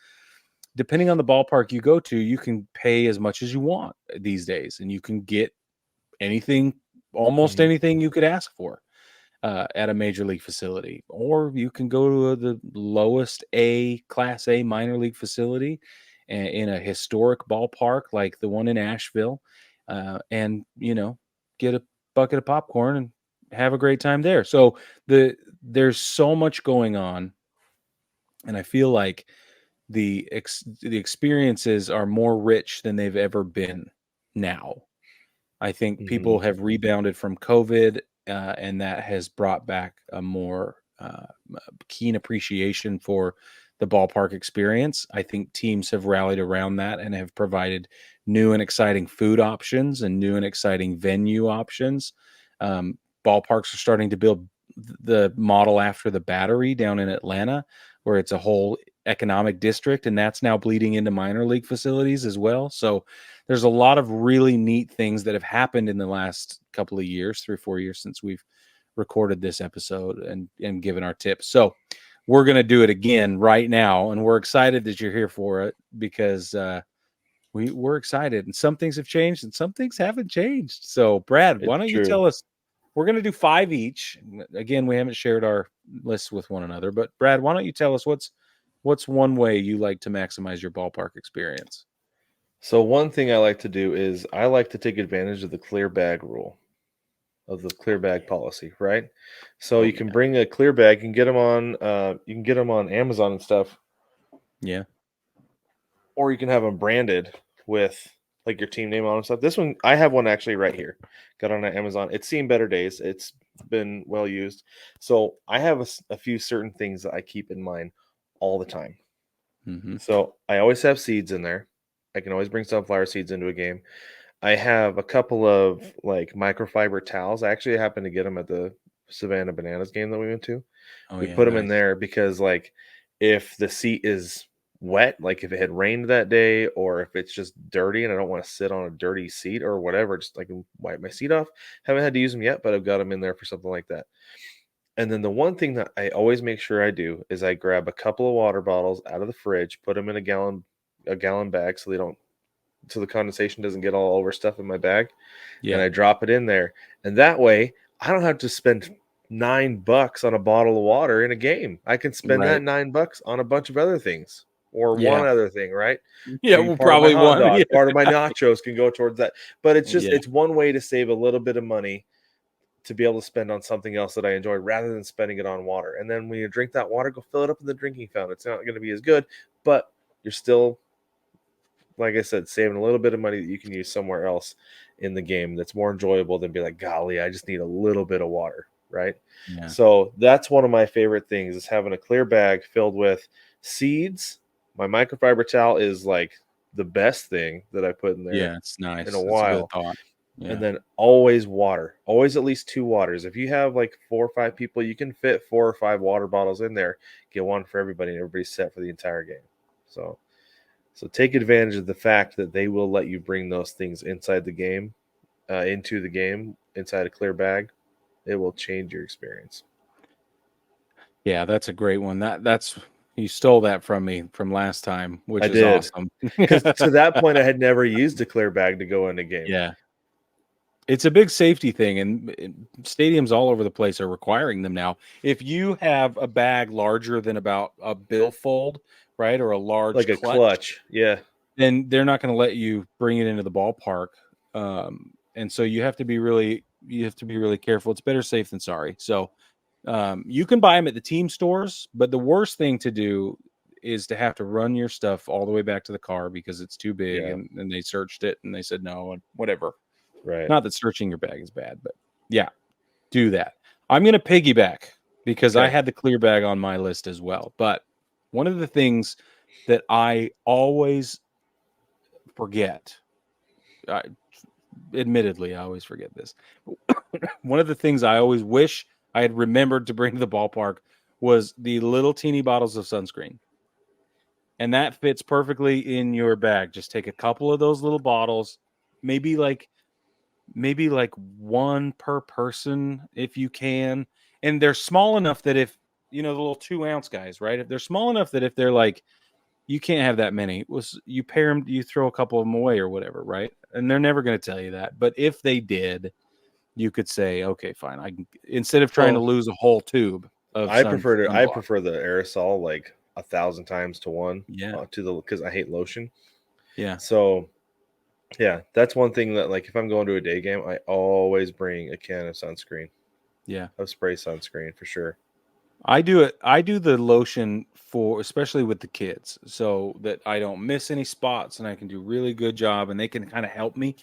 C: Depending on the ballpark you go to, you can pay as much as you want these days, and you can get anything, almost anything you could ask for at a major league facility. Or you can go to the lowest Class A minor league facility in a historic ballpark like the one in Asheville, and get a bucket of popcorn and have a great time there. So there's so much going on, and I feel like the experiences are more rich than they've ever been now. I think people have rebounded from COVID, and that has brought back a more keen appreciation for the ballpark experience. I think teams have rallied around that and have provided new and exciting food options and new and exciting venue options. Ballparks are starting to build the model after the Battery down in Atlanta, where it's a whole economic district, and that's now bleeding into minor league facilities as well. So there's a lot of really neat things that have happened in the last couple of years, 3 or 4 years since we've recorded this episode and given our tips. So we're going to do it again right now, and we're excited that you're here for it because we're excited, and some things have changed and some things haven't changed. So Brad, why don't you tell us? We're going to do 5 each. Again, we haven't shared our lists with one another, but Brad, why don't you tell us what's one way you like to maximize your ballpark experience?
A: So one thing I like to do is I like to take advantage of the clear bag rule, of the clear bag policy, right? So you can bring a clear bag, you can get them on Amazon and stuff.
C: Yeah.
A: Or you can have them branded with like your team name on and stuff. This one, I have one actually right here. Got on Amazon. It's seen better days. It's been well used. So I have a few certain things that I keep in mind all the time. So I always have seeds in there. I can always bring sunflower seeds into a game. I have a couple of like microfiber towels. I actually happened to get them at the Savannah Bananas game that we went to. We put them in there because like if the seat is wet, like if it had rained that day or if it's just dirty and I don't want to sit on a dirty seat or whatever, just like wipe my seat off. Haven't had to use them yet, but I've got them in there for something like that. And then the one thing that I always make sure I do is I grab a couple of water bottles out of the fridge, put them in a gallon bag so the condensation doesn't get all over stuff in my bag. Yeah. And I drop it in there. And that way I don't have to spend $9 on a bottle of water in a game. I can spend that $9 on a bunch of other things or one other thing, right?
C: Yeah,
A: Maybe
C: well, probably one.
A: Dog, part of my nachos can go towards that. But it's just it's one way to save a little bit of money to be able to spend on something else that I enjoy rather than spending it on water. And then when you drink that water, go fill it up in the drinking fountain. It's not going to be as good, but you're still, like I said, saving a little bit of money that you can use somewhere else in the game that's more enjoyable than be like, golly, I just need a little bit of water, right? Yeah. So that's one of my favorite things is having a clear bag filled with seeds. My microfiber towel is like the best thing that I put in there.
C: Yeah, it's nice.
A: In a while.
C: A good thought. Yeah.
A: And then always water, always at least 2 waters. If you have like 4 or 5 people, you can fit 4 or 5 water bottles in there, get one for everybody, and everybody's set for the entire game. So take advantage of the fact that they will let you bring those things inside the game, into the game, inside a clear bag. It will change your experience.
C: Yeah, that's a great one. That's you stole that from me from last time, which is awesome.
A: Because to that point, I had never used a clear bag to go in a game.
C: Yeah. It's a big safety thing, and stadiums all over the place are requiring them now. If you have a bag larger than about a billfold, right, or a large
A: like a clutch, yeah,
C: then they're not going to let you bring it into the ballpark. And so you have to be really careful. It's better safe than sorry. So you can buy them at the team stores, but the worst thing to do is to have to run your stuff all the way back to the car because it's too big, and they searched it and they said no and whatever.
A: Right.
C: Not that searching your bag is bad, but yeah, do that. I'm going to piggyback because I had the clear bag on my list as well. But one of the things that I always forget. Admittedly, I always forget this. One of the things I always wish I had remembered to bring to the ballpark was the little teeny bottles of sunscreen. And that fits perfectly in your bag. Just take a couple of those little bottles, maybe like one per person if you can. And they're small enough that if, the little 2-ounce guys, right? If they're small enough that if they're like, you can't have that many, you pair them, you throw a couple of them away or whatever, right? And they're never going to tell you that. But if they did, you could say, okay, fine. I can, instead of trying to lose a whole tube of
A: I prefer the aerosol like 1,000 times to 1.
C: Yeah.
A: Because I hate lotion.
C: Yeah.
A: So yeah, that's one thing that, like, if I'm going to a day game, I always bring a can of sunscreen.
C: Yeah.
A: Of spray sunscreen for sure.
C: I do the lotion especially with the kids, so that I don't miss any spots and I can do a really good job, and they can kind of help me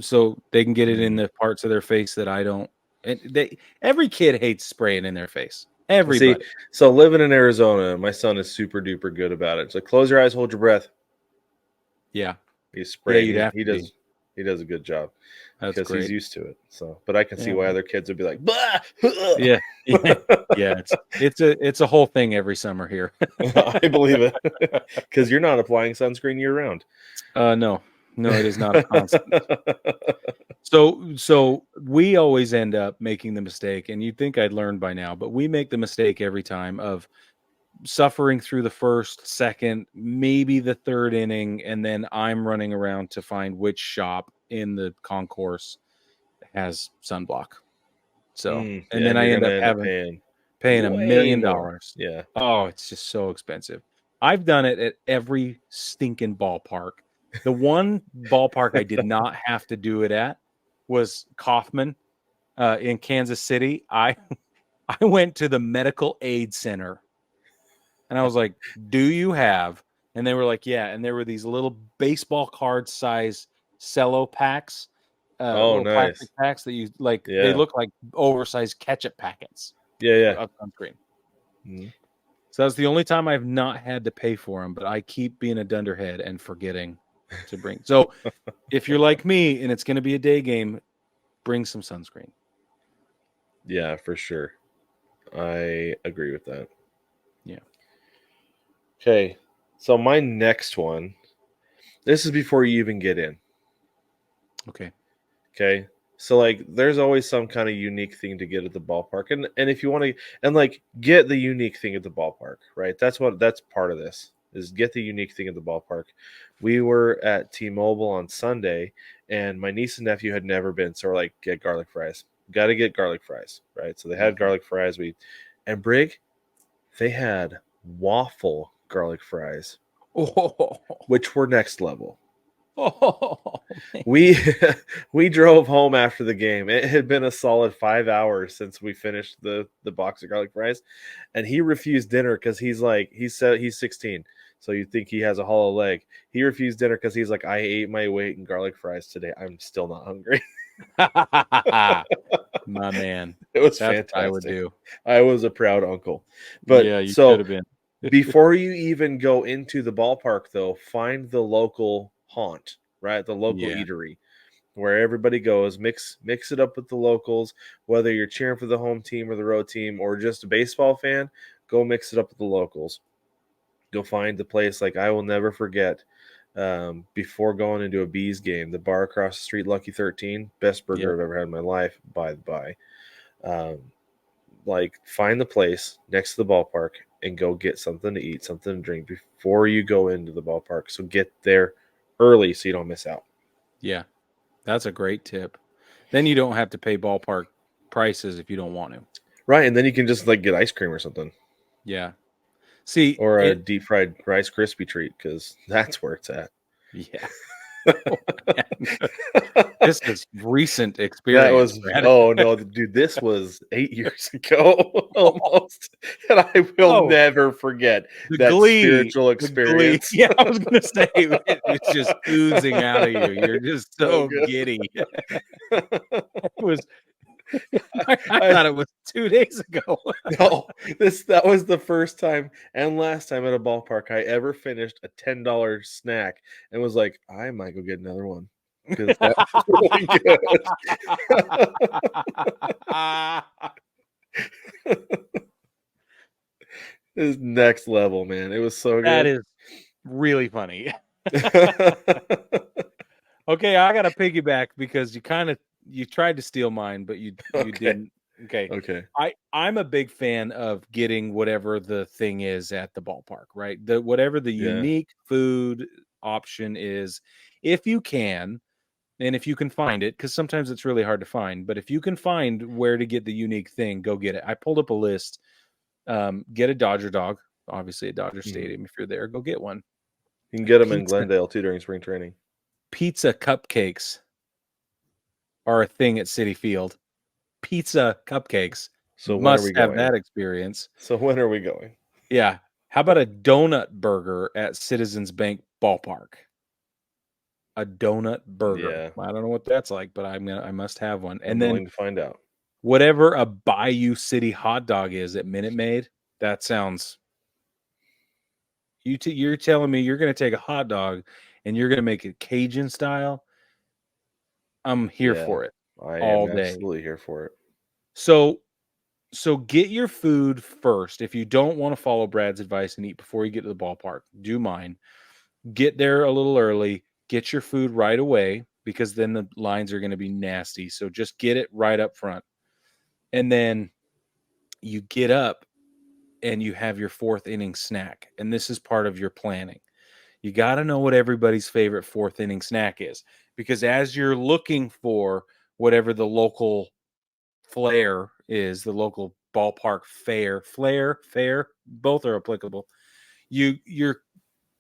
C: so they can get it in the parts of their face that I don't. And every kid hates spraying in their face. Everybody.
A: See, so living in Arizona, my son is super duper good about it. So close your eyes, hold your breath.
C: Yeah.
A: He's spraying.
C: Yeah,
A: he does a good job.
C: That's
A: because
C: great.
A: He's used to it. So, but I can see why other kids would be like, bah!
C: Yeah. It's a whole thing every summer here.
A: I believe it, because you're not applying sunscreen year round.
C: No, it is not a constant. So we always end up making the mistake, and you'd think I'd learned by now, but we make the mistake every time of suffering through the first, second, maybe the third inning, and then I'm running around to find which shop in the concourse has sunblock. So, and then I end up paying $1 million.
A: Yeah.
C: Oh, it's just so expensive. I've done it at every stinking ballpark. The one ballpark I did not have to do it at was Kauffman in Kansas City. I went to the Medical Aid Center. And I was like, do you have? And they were like, yeah. And there were these little baseball card size cello packs. Little
A: nice.
C: plastic packs that you like. Yeah. They look like oversized ketchup packets.
A: Yeah.
C: Of sunscreen. Mm-hmm. So that's the only time I've not had to pay for them, but I keep being a dunderhead and forgetting to bring. So if you're like me and it's going to be a day game, bring some sunscreen.
A: Yeah, for sure. I agree with that.
C: Yeah.
A: Okay. So my next one, this is before you even get in. Okay. So, like, there's always some kind of unique thing to get at the ballpark. And if you want to, and like, get the unique thing at the ballpark, right? That's part of this, is get the unique thing at the ballpark. We were at T-Mobile on Sunday, and my niece and nephew had never been. So we're like, get garlic fries. Got to get garlic fries, right? So they had garlic fries. And Brig, they had waffle garlic fries, which were next level. We drove home after the game. It had been a solid 5 hours since we finished the box of garlic fries, and he refused dinner because he said he's 16, so you think he has a hollow leg. He refused dinner because he's like, I ate my weight in garlic fries today. I'm still not hungry.
C: My man,
A: it was fantastic.
C: What I would do.
A: I was a proud uncle, but
C: yeah, you should have been.
A: Before you even go into the ballpark, though, find the local haunt, right? The local eatery where everybody goes. Mix it up with the locals, whether you're cheering for the home team or the road team or just a baseball fan. Go mix it up with the locals. You'll find the place. Like, I will never forget, before going into a Bees game, the bar across the street, Lucky 13, best burger I've ever had in my life, by the by. Like, find the place next to the ballpark and go get something to eat, something to drink before you go into the ballpark. So get there early so you don't miss out.
C: Yeah, that's a great tip. Then you don't have to pay ballpark prices if you don't want to.
A: Right, and then you can just like get ice cream or something.
C: Yeah. See,
A: or a deep fried Rice Krispie treat, because that's where it's at.
C: Yeah. This is recent experience.
A: Oh no, dude, this was 8 years ago almost, and I will never forget that spiritual experience.
C: Yeah, I was gonna say it was just oozing out of you. You're just so giddy. I thought it was 2 days ago.
A: No, that was the first time and last time at a ballpark I ever finished a $10 snack and was like, I might go get another one because that was really good. It was next level, man. It was so good.
C: That is really funny. Okay, I got to piggyback because you tried to steal mine, but you didn't. Okay. I'm a big fan of getting whatever the thing is at the ballpark, right? Whatever the unique food option is, if you can, and if you can find it, because sometimes it's really hard to find, but if you can find where to get the unique thing, go get it. I pulled up a list. Get a Dodger dog, obviously at Dodger Stadium. If you're there, go get one.
A: You can get them in Glendale too during spring training.
C: Pizza cupcakes are a thing at Citi Field. Pizza cupcakes.
A: So when
C: must
A: are we going?
C: Have that experience.
A: So when are we going?
C: Yeah. How about a donut burger at Citizens Bank Ballpark? A donut burger. Yeah. I don't know what that's like, but I must have one.
A: I'm willing to find out.
C: Whatever a Bayou City hot dog is at Minute Maid, that sounds. You're telling me you're going to take a hot dog and you're going to make it Cajun style? I'm here for it.
A: I
C: all
A: am
C: day.
A: Absolutely here for it.
C: So get your food first. If you don't want to follow Brad's advice and eat before you get to the ballpark, do mine. Get there a little early. Get your food right away because then the lines are going to be nasty. So just get it right up front. And then you get up and you have your fourth inning snack. And this is part of your planning. You got to know what everybody's favorite fourth inning snack is. Because as you're looking for whatever the local flair is, the local ballpark fare, both are applicable. You're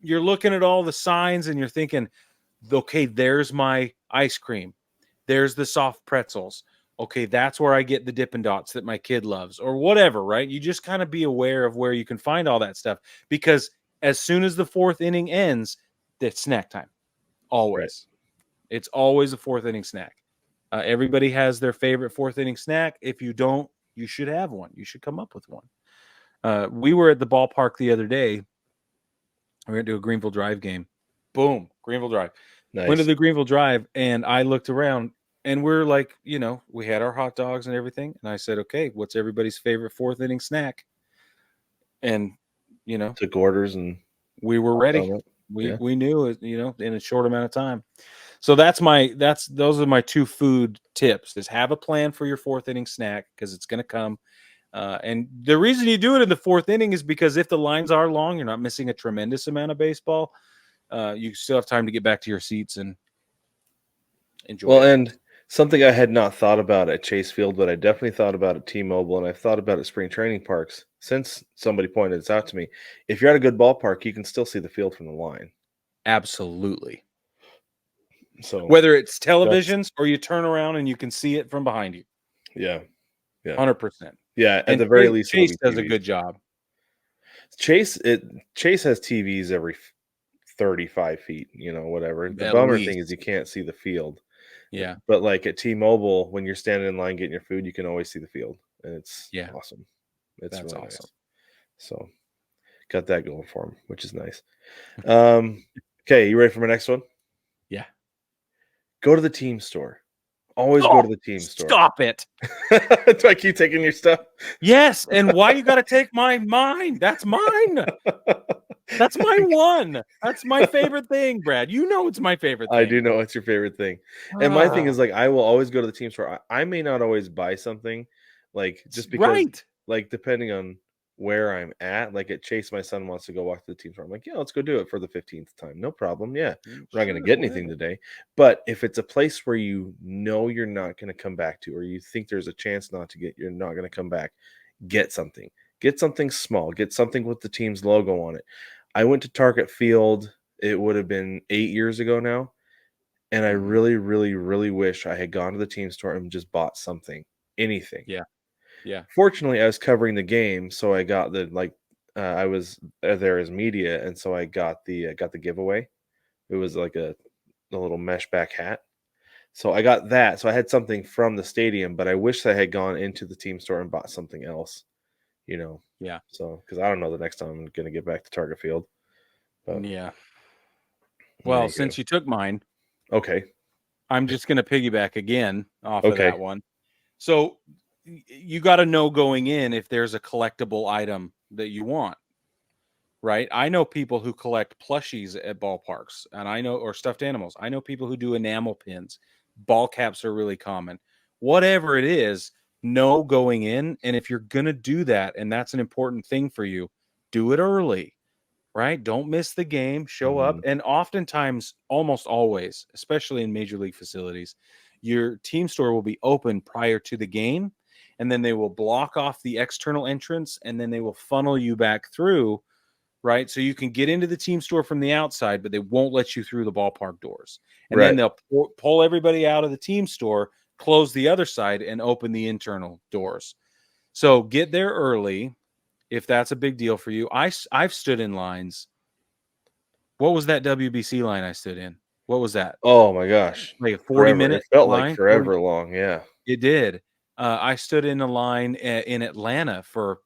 C: looking at all the signs and you're thinking, okay, there's my ice cream. There's the soft pretzels. Okay, that's where I get the Dippin' Dots that my kid loves or whatever, right? You just kind of be aware of where you can find all that stuff because as soon as the fourth inning ends, it's snack time. Always. Right. It's always a fourth inning snack. Everybody has their favorite fourth inning snack. If you don't, you should have one. You should come up with one. We were at the ballpark the other day. We went to a Greenville Drive game. Boom, Greenville Drive. Nice. Went to the Greenville Drive, and I looked around, and we're like, we had our hot dogs and everything. And I said, okay, what's everybody's favorite fourth inning snack? And,
A: took orders, and
C: we were ready. We knew it, in a short amount of time. So those are my two food tips is have a plan for your fourth inning snack because it's going to come. And the reason you do it in the fourth inning is because if the lines are long, you're not missing a tremendous amount of baseball. You still have time to get back to your seats and enjoy.
A: Well, and something I had not thought about at Chase Field, but I definitely thought about at T-Mobile, and I've thought about at spring training parks since somebody pointed this out to me. If you're at a good ballpark, you can still see the field from the line.
C: Absolutely.
A: So
C: whether it's televisions or you turn around and you can see it from behind you.
A: Yeah.
C: 100%.
A: Yeah, at the very least,
C: Chase does a good job.
A: Chase has TVs every 35 feet, whatever. The bummer thing is you can't see the field.
C: Yeah.
A: But like at T-Mobile, when you're standing in line getting your food, you can always see the field. And it's awesome. That's really awesome. Nice. So got that going for him, which is nice. Okay, you ready for my next one?
C: Yeah.
A: Go to the team store. Always go to the team store.
C: Stop it.
A: Do I keep taking your stuff?
C: Yes. And why you got to take mine? That's mine. That's my one. That's my favorite thing, Brad. You know it's my favorite thing.
A: I do know it's your favorite thing. And my thing is like I will always go to the team store. I may not always buy something like just because like depending on where I'm at. Like at Chase, my son wants to go walk to the team store. I'm like, yeah, let's go do it for the 15th time. No problem. Yeah. We're not going to get anything today. But if it's a place where you know you're not going to come back to, or you think there's a chance you're not going to come back, get something. Get something small. Get something with the team's logo on it. I went to Target Field. It would have been 8 years ago now. And I really, really, really wish I had gone to the team store and just bought something, anything.
C: Yeah. Yeah.
A: Fortunately, I was covering the game, so I got I was there as media, and so I got the giveaway. It was like a little mesh back hat. So I got that. So I had something from the stadium, but I wish I had gone into the team store and bought something else,
C: Yeah.
A: So, because I don't know the next time I'm going to get back to Target Field. But
C: Yeah.
A: there
C: Well,
A: you
C: since
A: go.
C: you took mine,
A: Okay.
C: I'm just going to piggyback again off of
A: Okay.
C: that one. So you got to know going in if there's a collectible item that you want, right? I know people who collect plushies at ballparks, or stuffed animals. I know people who do enamel pins. Ball caps are really common. Whatever it is, know going in. And if you're going to do that, and that's an important thing for you, do it early, right? Don't miss the game, show up.
A: Mhm.
C: And oftentimes, almost always, especially in major league facilities, your team store will be open prior to the game. And then they will block off the external entrance, and then they will funnel you back through, right? So you can get into the team store from the outside, but they won't let you through the ballpark doors. And then
A: Right.
C: they'll pull everybody out of the team store, close the other side, and open the internal doors. So get there early if that's a big deal for you. I've stood in lines. What was that WBC line I stood in? What was that?
A: Oh my gosh.
C: Like a
A: Forever. It
C: 40-minute
A: felt like
C: line? 40?
A: forever long. Yeah.
C: It did. I stood in a line in Atlanta for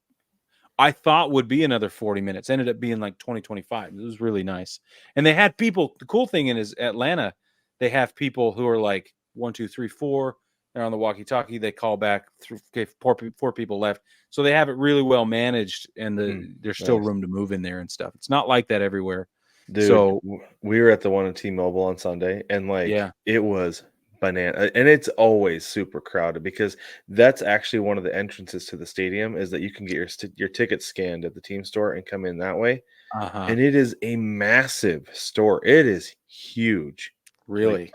C: I thought would be another 40 minutes. Ended up being like 20, 25. It was really nice. And they had people. The cool thing is Atlanta, they have people who are like 1, 2, 3, 4. They're on the walkie-talkie. They call back through four people left. So they have it really well managed, and there's still
A: Nice.
C: room to move in there and stuff. It's not like that everywhere.
A: Dude,
C: So
A: we were at the one in T-Mobile on Sunday, and
C: yeah.
A: it was banana. And it's always super crowded because that's actually one of the entrances to the stadium is that you can get your ticket scanned at the team store and come in that way.
C: Uh-huh.
A: And it is a massive store. It is huge. Like
C: Really?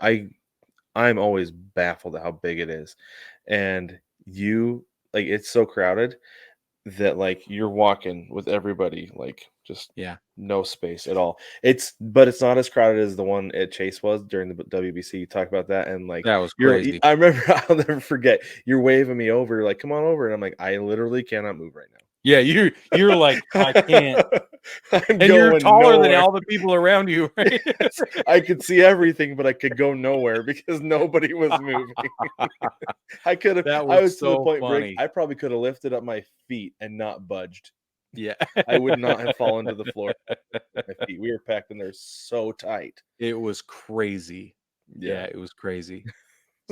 A: I'm always baffled at how big it is. And it's so crowded that you're walking with everybody, just
C: Yeah.
A: no space at all. But it's not as crowded as the one at Chase was during the WBC. You talk about that, and
C: That was crazy.
A: I remember, I'll never forget. You're waving me over, like, come on over, and I'm like, I literally cannot move right now.
C: Yeah, you're like, I can't.
A: I'm
C: And you're
A: going
C: taller than
A: nowhere.
C: all the people around you, right?
A: Yes, I could see everything, but I could go nowhere because nobody was moving.
C: That
A: I
C: was
A: was to the
C: so
A: point, Brig,
C: funny.
A: I probably could have lifted up my feet and not budged.
C: Yeah.
A: I would not have fallen to the floor with my feet. We were packed in there so tight.
C: It was crazy.
A: Yeah.
C: Yeah, it was crazy.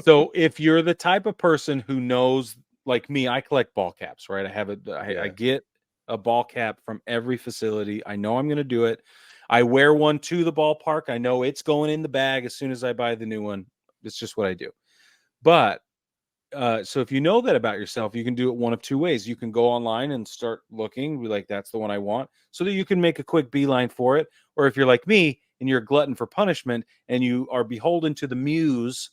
C: So if you're the type of person who knows, like me, I collect ball caps, right? I
A: Yeah.
C: get a ball cap from every facility. I know I'm going to do it. I wear one to the ballpark. I know it's going in the bag as soon as I buy the new one. It's just what I do. But so if you know that about yourself, you can do it one of two ways. You can go online and start looking, be like, that's the one I want, so that you can make a quick beeline for it. Or if you're like me and you're a glutton for punishment and you are beholden to the muse,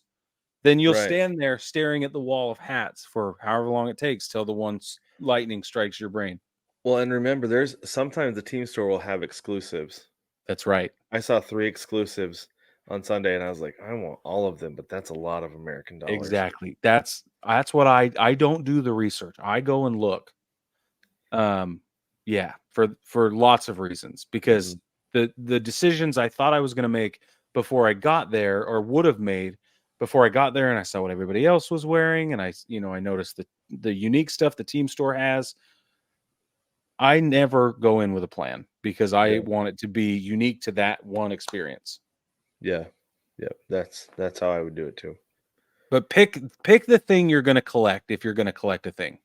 C: then you'll
A: Right.
C: stand there staring at the wall of hats for however long it takes till the one lightning strikes your brain.
A: Well, and remember, there's sometimes the team store will have exclusives.
C: That's right.
A: I saw 3 exclusives on Sunday, and I was like, I want all of them, but that's a lot of American dollars.
C: Exactly. That's what I don't do the research. I go and look. Yeah, for lots of reasons, because the decisions I thought I was going to make before I got there, or would have made before I got there, and I saw what everybody else was wearing, and I noticed the unique stuff the team store has. I never go in with a plan because I want it to be unique to that one experience.
A: Yeah. Yep. That's how I would do it too.
C: But pick the thing you're going to collect if you're going to collect a thing.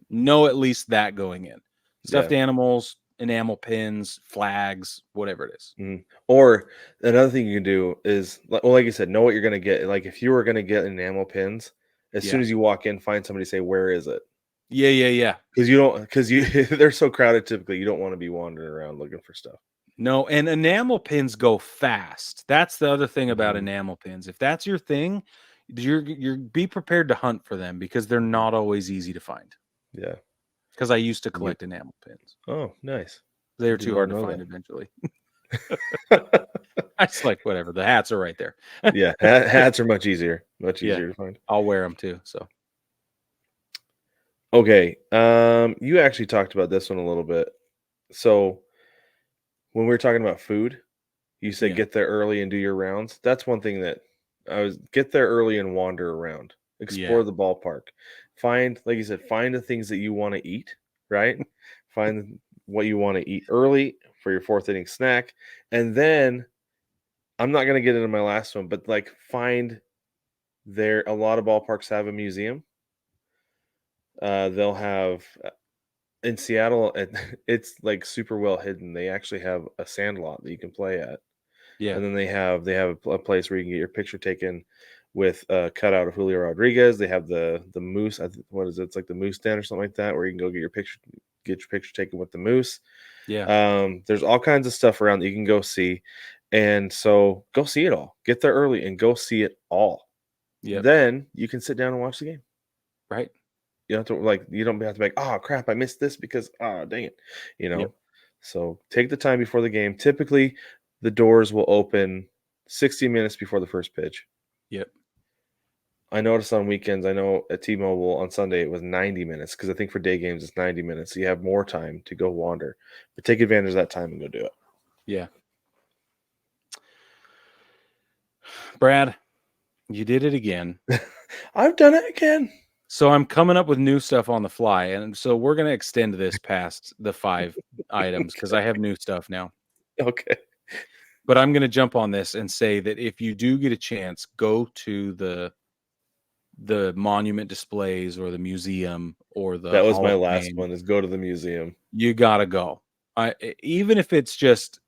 C: Know at least that going in. Stuffed animals, enamel pins, flags, whatever it is.
A: Mm-hmm. Or another thing you can do is, like you said, know what you're going to get. Like if you were going to get enamel pins, as soon as you walk in, find somebody to say, where is it?
C: Yeah.
A: Because they're so crowded. Typically, you don't want to be wandering around looking for stuff.
C: No, and enamel pins go fast. That's the other thing about enamel pins. If that's your thing, you're be prepared to hunt for them because they're not always easy to find.
A: Yeah.
C: Because I used to collect enamel pins.
A: Oh, nice.
C: They were too hard to find eventually. I just like whatever. The hats are right there.
A: Yeah, hats are much easier to find.
C: I'll wear them too. So.
A: Okay. You actually talked about this one a little bit. So when we were talking about food, you said get there early and do your rounds. That's one thing that get there early and wander around, explore
C: Yeah.
A: the ballpark, find, like you said, find the things that you want to eat, right? Find what you want to eat early for your fourth inning snack, and then I'm not going to get into my last one, but like find a lot of ballparks have a museum. They'll have in Seattle, it's like super well hidden. They actually have a sand lot that you can play at.
C: Yeah.
A: And then they have a place where you can get your picture taken with a cutout of Julio Rodriguez. They have the moose. What is it? It's like the moose den or something like that, where you can go get your picture taken with the moose.
C: Yeah.
A: There's all kinds of stuff around that you can go see, and so go see it all. Get there early and go see it all.
C: Yep.
A: Then you can sit down and watch the game.
C: Right.
A: You don't have to be like, oh crap, I missed this because dang it,
C: Yep.
A: So take the time before the game. Typically, the doors will open 60 minutes before the first pitch.
C: Yep.
A: I noticed on weekends, I know at T-Mobile on Sunday it was 90 minutes because I think for day games it's 90 minutes. So you have more time to go wander. But take advantage of that time and go do it.
C: Yeah. Brad, you did it again.
A: I've done it again.
C: So I'm coming up with new stuff on the fly. And so we're going to extend this past the 5 items because I have new stuff now.
A: Okay.
C: But I'm going to jump on this and say that if you do get a chance, go to the monument displays or the museum or the
A: That was
C: Hall
A: my
C: of
A: last
C: Fame.
A: one, is go to the museum.
C: You got to go. Even if it's just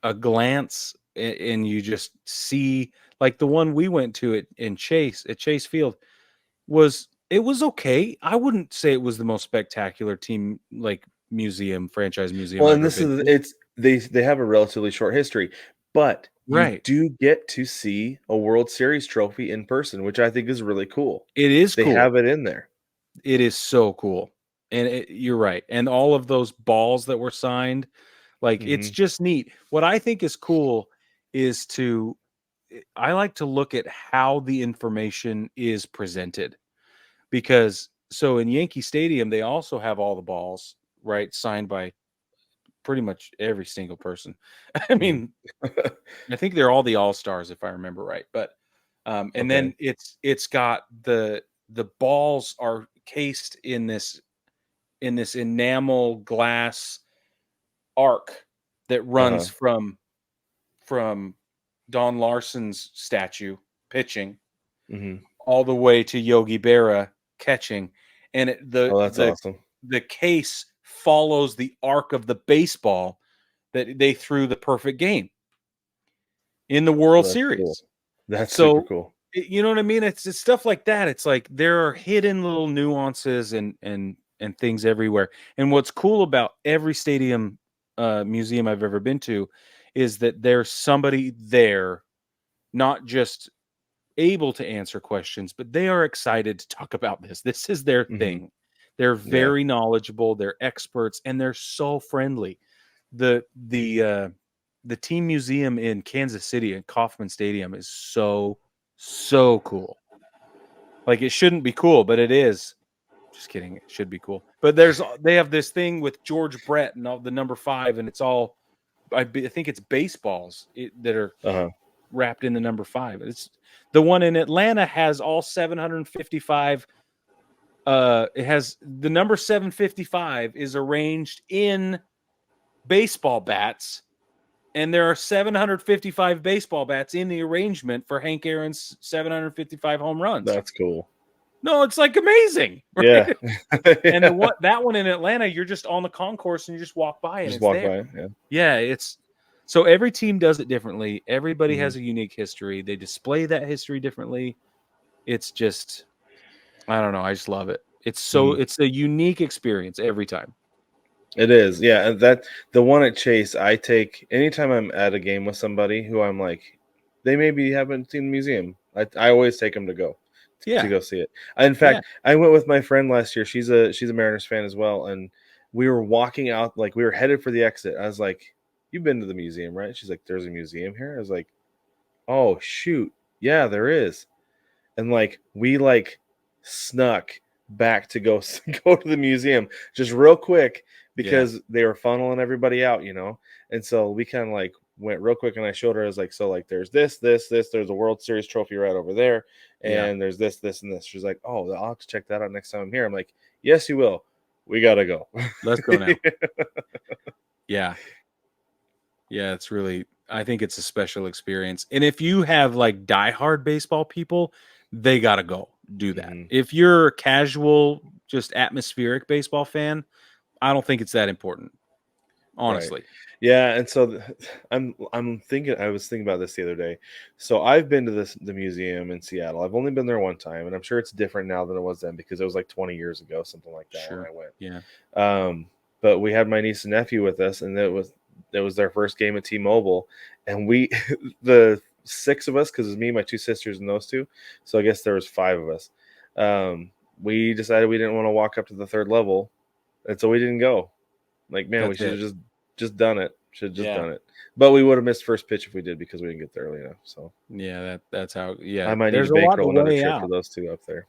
C: a glance and you just see, like the one we went to at Chase Field was okay. I wouldn't say it was the most spectacular team like franchise museum.
A: Well,
C: I've
A: and
C: ever been to.
A: it's they have a relatively short history, but you
C: Right.
A: do get to see a World Series trophy in person, which I think is really cool.
C: It is
A: They
C: cool.
A: have it in there.
C: It is so cool. And you're right. And all of those balls that were signed, like it's just neat. What I think is cool is I like to look at how the information is presented. Because so in Yankee Stadium, they also have all the balls, right, signed by pretty much every single person. I mean, I think they're all the all-stars if I remember right. But and then it's got the balls are cased in this enamel glass arc that runs from Don Larson's statue pitching all the way to Yogi Berra catching, and
A: that's awesome.
C: The case follows the arc of the baseball that they threw the perfect game in the World Series.
A: Cool. That's super cool.
C: You know what I mean? It's stuff like that. It's like there are hidden little nuances and things everywhere. And what's cool about every stadium museum I've ever been to is that there's somebody there, not just able to answer questions, but they are excited to talk about this. This is their thing. They're very knowledgeable, they're experts, and they're so friendly. The team museum in Kansas City at Kauffman Stadium is so cool. Like, it shouldn't be cool, but it is. Just kidding. It should be cool. But they have this thing with George Brett and all the number 5, and it's all, I think it's baseballs that are wrapped in the number 5. It's the one in Atlanta has all 755. It has the number 755 is arranged in baseball bats, and there are 755 baseball bats in the arrangement for Hank Aaron's 755 home runs.
A: That's cool.
C: No, it's like amazing. Right?
A: Yeah.
C: And that one in Atlanta, you're just on the concourse and you just walk by and it's there.
A: By.
C: Yeah, it's so every team does it differently. Everybody has a unique history. They display that history differently. It's just, I don't know. I just love it. It's it's a unique experience every time.
A: It is. Yeah. And the one at Chase, I take anytime I'm at a game with somebody who I'm like, they maybe haven't seen the museum. I always take them to go see it. In fact, I went with my friend last year. She's a Mariners fan as well. And we were walking out, like we were headed for the exit. I was like, "You've been to the museum, right?" She's like, "There's a museum here." I was like, "Oh shoot. Yeah, there is." And like, we like snuck back to go to the museum just real quick because they were funneling everybody out, And so we kind of like went real quick and I showed her. I was like, so like there's this. There's a World Series trophy right over there, and there's this, and this. She's like, oh, I'll have to check that out next time I'm here. I'm like, yes, you will. We gotta go.
C: Let's go now. Yeah. Yeah, it's really, I think it's a special experience. And if you have like diehard baseball people, they got to go do that.
A: Mhm.
C: If you're a casual, just atmospheric baseball fan, I don't think it's that important, honestly.
A: Right. Yeah, and so I'm thinking. I was thinking about this the other day. So I've been to the museum in Seattle. I've only been there one time, and I'm sure it's different now than it was then because it was like 20 years ago, something like that, when I went.
C: Yeah.
A: But we had my niece and nephew with us, and it was their first game at T-Mobile, and we the 6 of us, because it was me, my 2 sisters, and those 2. So I guess there was 5 of us. We decided we didn't want to walk up to the 3rd level, and so we didn't go. Like, man, we should have just done it. Should have just done it. But we would have missed first pitch if we did because we didn't get there early enough. So
C: yeah, that's how. Yeah,
A: I might need to bankroll another trip for those 2 up there.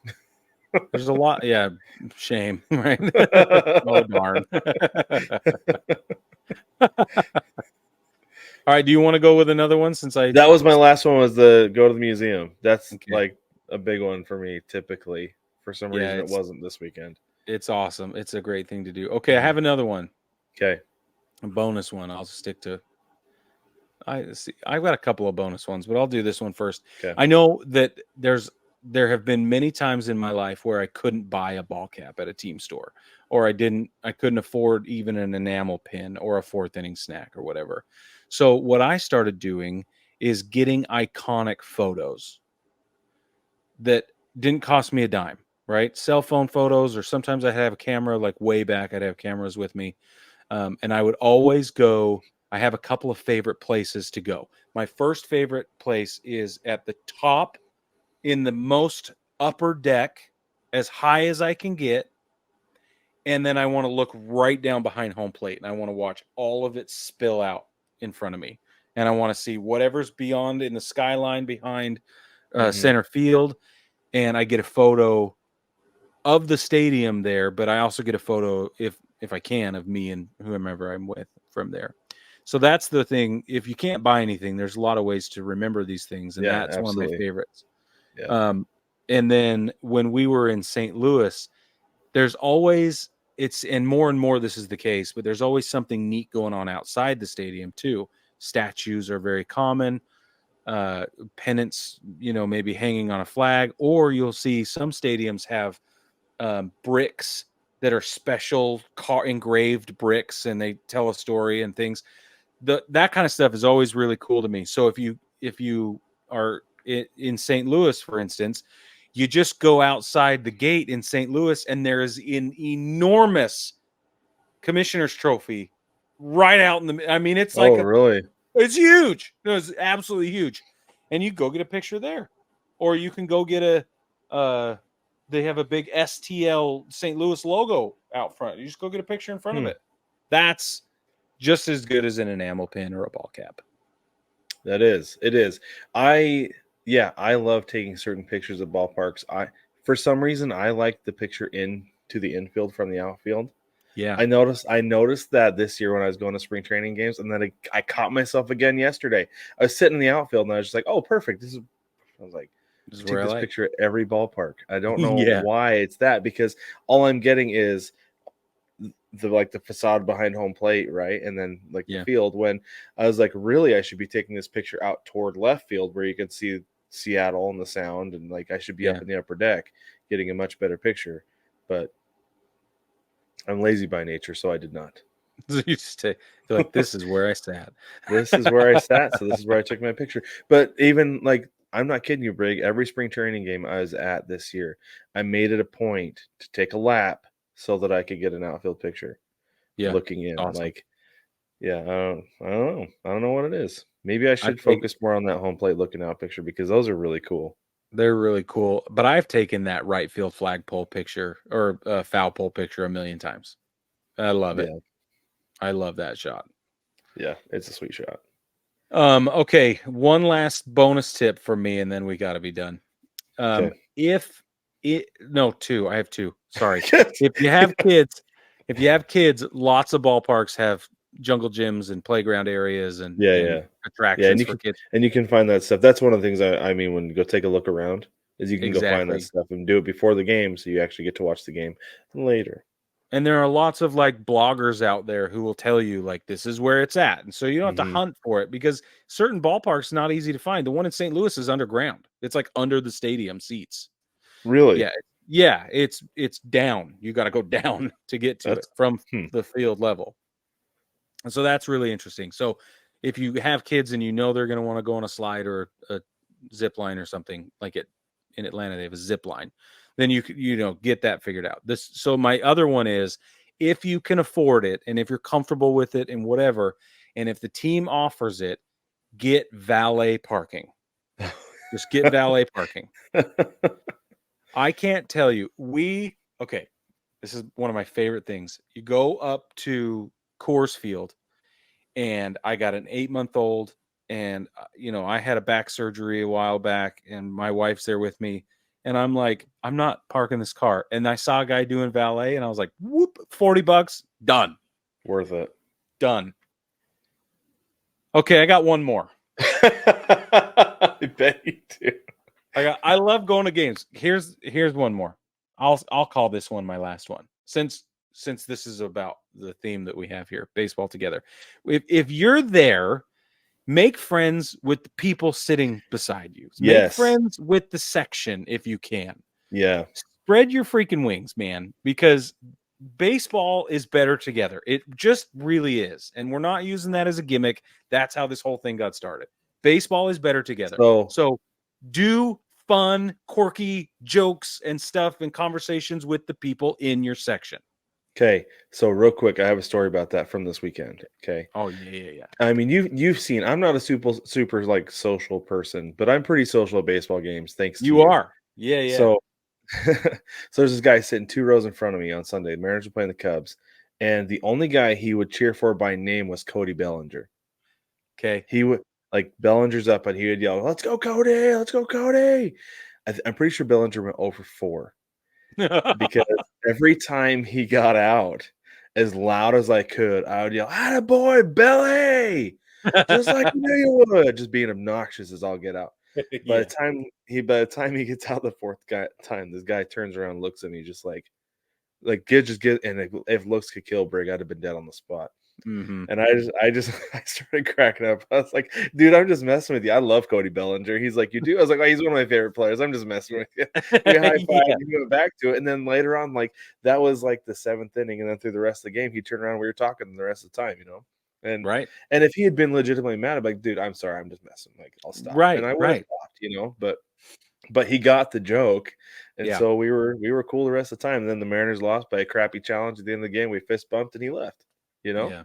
C: There's a lot. Yeah, shame, right? Oh darn. All right, do you want to go with another one? That
A: was my last one, was the go to the museum. That's like a big one for me. Typically, for some reason, it wasn't this weekend.
C: It's awesome. It's a great thing to do. Okay, I have another one.
A: Okay,
C: a bonus one. I'll stick to. I've got a couple of bonus ones, but I'll do this one first.
A: Okay.
C: I know that there have been many times in my life where I couldn't buy a ball cap at a team store, or I couldn't afford even an enamel pin or a 4th inning snack or whatever. So what I started doing is getting iconic photos that didn't cost me a dime, right? Cell phone photos, or sometimes I have a camera, like way back, I'd have cameras with me. And I would always go. I have a couple of favorite places to go. My first favorite place is at the top in the most upper deck, as high as I can get. And then I want to look right down behind home plate, and I want to watch all of it spill out in front of me. And I want to see whatever's beyond in the skyline behind center field. And I get a photo of the stadium there, but I also get a photo, if I can, of me and whomever I'm with from there. So that's the thing. If you can't buy anything, there's a lot of ways to remember these things, and that's absolutely one of my favorites.
A: Yeah.
C: And then when we were in St. Louis, there's always and more this is the case, but there's always something neat going on outside the stadium too. Statues are very common. Pennants, maybe hanging on a flag, or you'll see some stadiums have bricks that are special engraved bricks, and they tell a story and things. That kind of stuff is always really cool to me. So if you are in St. Louis, for instance, you just go outside the gate in St. Louis, and there is an enormous commissioner's trophy right out in the. I mean, it's like
A: really?
C: It's huge. No, it's absolutely huge. And you go get a picture there, or you can go get they have a big STL St. Louis logo out front. You just go get a picture in front of it. That's just as good as an enamel pin or a ball cap.
A: It is. I love taking certain pictures of ballparks. For some reason, I like the picture into the infield from the outfield.
C: Yeah.
A: I noticed that this year when I was going to spring training games, and then I caught myself again yesterday. I was sitting in the outfield, and I was just like, oh, perfect. I was like, take this picture at every ballpark. I don't know why it's that, because all I'm getting is the facade behind home plate, right? And then the field, when I was like, really, I should be taking this picture out toward left field where you can see Seattle and the sound, and I should be up in the upper deck getting a much better picture. But I'm lazy by nature, so I did not.
C: You just feel like, this is where I sat.
A: This is where I sat, so this is where I took my picture. But even I'm not kidding you, Brig. Every spring training game I was at this year, I made it a point to take a lap so that I could get an outfield picture.
C: Yeah,
A: looking in.
C: awesome.
A: I don't know. I don't know what it is. Maybe I should focus more on that home plate looking out picture, because those are really cool.
C: They're really cool. But I've taken that right field flagpole picture or foul pole picture a million times. I love it. I love that shot.
A: Yeah, it's a sweet shot.
C: Okay, one last bonus tip for me, and then we got to be done. Two. I have two. Sorry. If you have kids, lots of ballparks have jungle gyms and playground areas and
A: Yeah,
C: attractions
A: and
C: for kids.
A: you can find that stuff. That's one of the things I mean when you go take a look around is you can go find that
C: Exactly.
A: stuff and do it before the game, so you actually get to watch the game later.
C: And there are lots of like bloggers out there who will tell you like this is where it's at, and so you don't have to
A: Mhm.
C: hunt for it because certain ballparks not easy to find. The one in St. Louis is underground. It's like under the stadium seats.
A: Really?
C: Yeah, it's down. You got to go down to get to it from the field level. And so that's really interesting. So if you have kids and you know they're going to want to go on a slide or a zip line or something like it in Atlanta, they have a zip line, then you get that figured out. So my other one is if you can afford it and if you're comfortable with it and whatever, and if the team offers it, get valet parking. Just get valet parking. I can't tell you. This is one of my favorite things. You go up to Coors Field, and I got an 8-month-old, and I had a back surgery a while back, and my wife's there with me, and I'm like, I'm not parking this car. And I saw a guy doing valet, and I was like, whoop, $40, done.
A: Worth it.
C: Done. Okay, I got one more.
A: I bet you do.
C: I love going to games. Here's one more. I'll call this one my last one. Since this is about the theme that we have here, baseball together. If you're there, make friends with the people sitting beside you. Make friends with the section if you can.
A: Yeah.
C: Spread your freaking wings, man, because baseball is better together. It just really is. And we're not using that as a gimmick. That's how this whole thing got started. Baseball is better together. So do fun, quirky jokes and stuff and conversations with the people in your section.
A: Okay, so real quick, I have a story about that from this weekend. Okay.
C: Oh yeah.
A: I mean, you've seen. I'm not a super like social person, but I'm pretty social at baseball games. Thanks to you.
C: You are. Yeah.
A: So, so there's this guy sitting 2 rows in front of me on Sunday. The Mariners were playing the Cubs, and the only guy he would cheer for by name was Cody Bellinger.
C: Okay.
A: He would like Bellinger's up, and he would yell, "Let's go, Cody! Let's go, Cody!" I'm pretty sure Bellinger went 0 for 4. Because every time he got out, as loud as I could, I would yell, "Attaboy, Billy!" Just like you knew you would, just being obnoxious as all get out. By the time he gets out the fourth time, this guy turns around, and looks at me, just like and if looks could kill Brig, I'd have been dead on the spot.
C: Mm-hmm.
A: And I started cracking up. I was like, dude, I'm just messing with you. I love Cody Bellinger. He's like, you do? I was like, oh, he's one of my favorite players. I'm just messing with you. We high-fived, we went back to it. And then later on, like, that was like the 7th inning. And then through the rest of the game, he turned around and we were talking the rest of the time, And
C: right.
A: And if he had been legitimately mad, I'd be like, dude, I'm sorry. I'm just messing. Like, I'll stop.
C: Right.
A: And I would have stopped, but he got the joke. And so we were cool the rest of the time. And then the Mariners lost by a crappy challenge at the end of the game. We fist bumped and he left,
C: Yeah.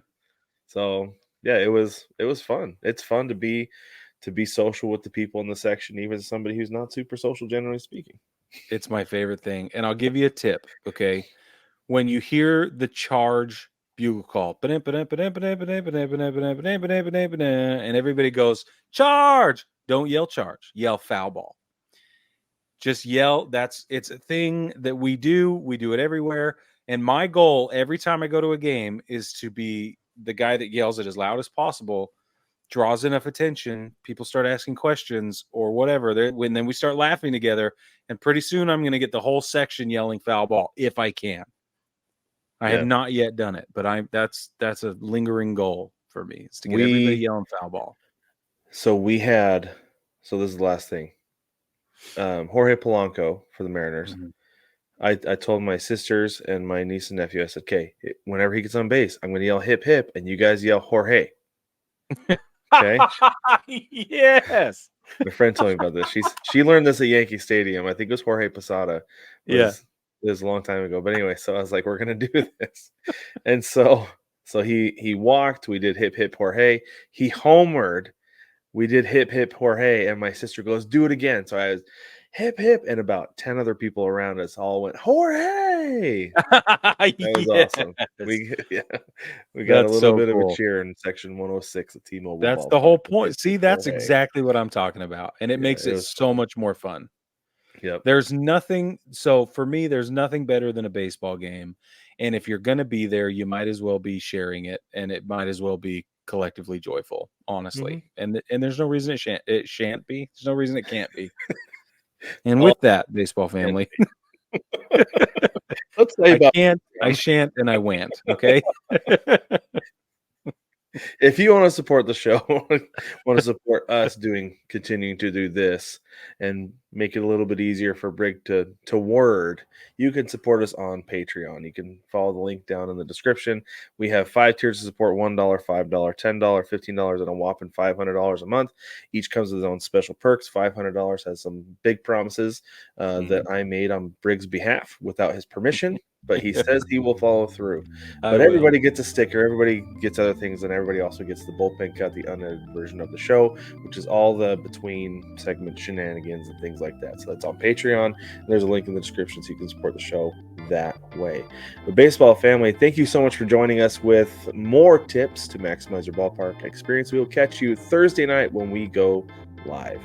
A: So yeah, it was fun. It's fun to be social with the people in the section, even somebody who's not super social, generally speaking.
C: It's my favorite thing. And I'll give you a tip, okay? When you hear the charge bugle call, and everybody goes, charge! Don't yell charge, yell foul ball. Just yell. It's a thing that we do. We do it everywhere. And my goal every time I go to a game is to be the guy that yells it as loud as possible, draws enough attention, people start asking questions or whatever. Then we start laughing together, and pretty soon I'm going to get the whole section yelling foul ball if I can. I have not yet done it, but that's a lingering goal for me, is to get everybody yelling foul ball.
A: So this is the last thing. Jorge Polanco for the Mariners. Mm-hmm. I told my sisters and my niece and nephew, I said, okay, whenever he gets on base, I'm going to yell hip, hip, and you guys yell Jorge. Okay?
C: Yes.
A: My friend told me about this. She learned this at Yankee Stadium. I think it was Jorge Posada. It was a long time ago. But anyway, so I was like, we're going to do this. And so he walked. We did hip, hip, Jorge. He homered. We did hip, hip, Jorge. And my sister goes, do it again. So I was hip, hip, and about 10 other people around us all went, Jorge! That was awesome. We got a little bit of a cheer in section 106 at T-Mobile.
C: That's the whole point. See, that's exactly what I'm talking about. And it makes it so much more fun.
A: Yep.
C: There's nothing. So for me, there's nothing better than a baseball game. And if you're going to be there, you might as well be sharing it, and it might as well be collectively joyful, honestly. And there's no reason it shan't be. There's no reason it can't be. And with that, baseball family,
A: let's say about
C: I shan't, and I went. Okay.
A: If you want to support the show, want to support us continuing to do this and make it a little bit easier for Brig to word, you can support us on Patreon. You can follow the link down in the description. We have 5 tiers of support: $1, $5, $10, $15, and a whopping $500 a month. Each comes with its own special perks. $500 has some big promises that I made on Brig's behalf without his permission, but he says he will follow through. But everybody gets a sticker, everybody gets other things, and everybody also gets the bullpen cut, the unedited version of the show, which is all the between segment shenanigans and things like that. So that's on Patreon. There's a link in the description so you can support the show that way. The baseball family, thank you so much for joining us with more tips to maximize your ballpark experience. We will catch you Thursday night when we go live.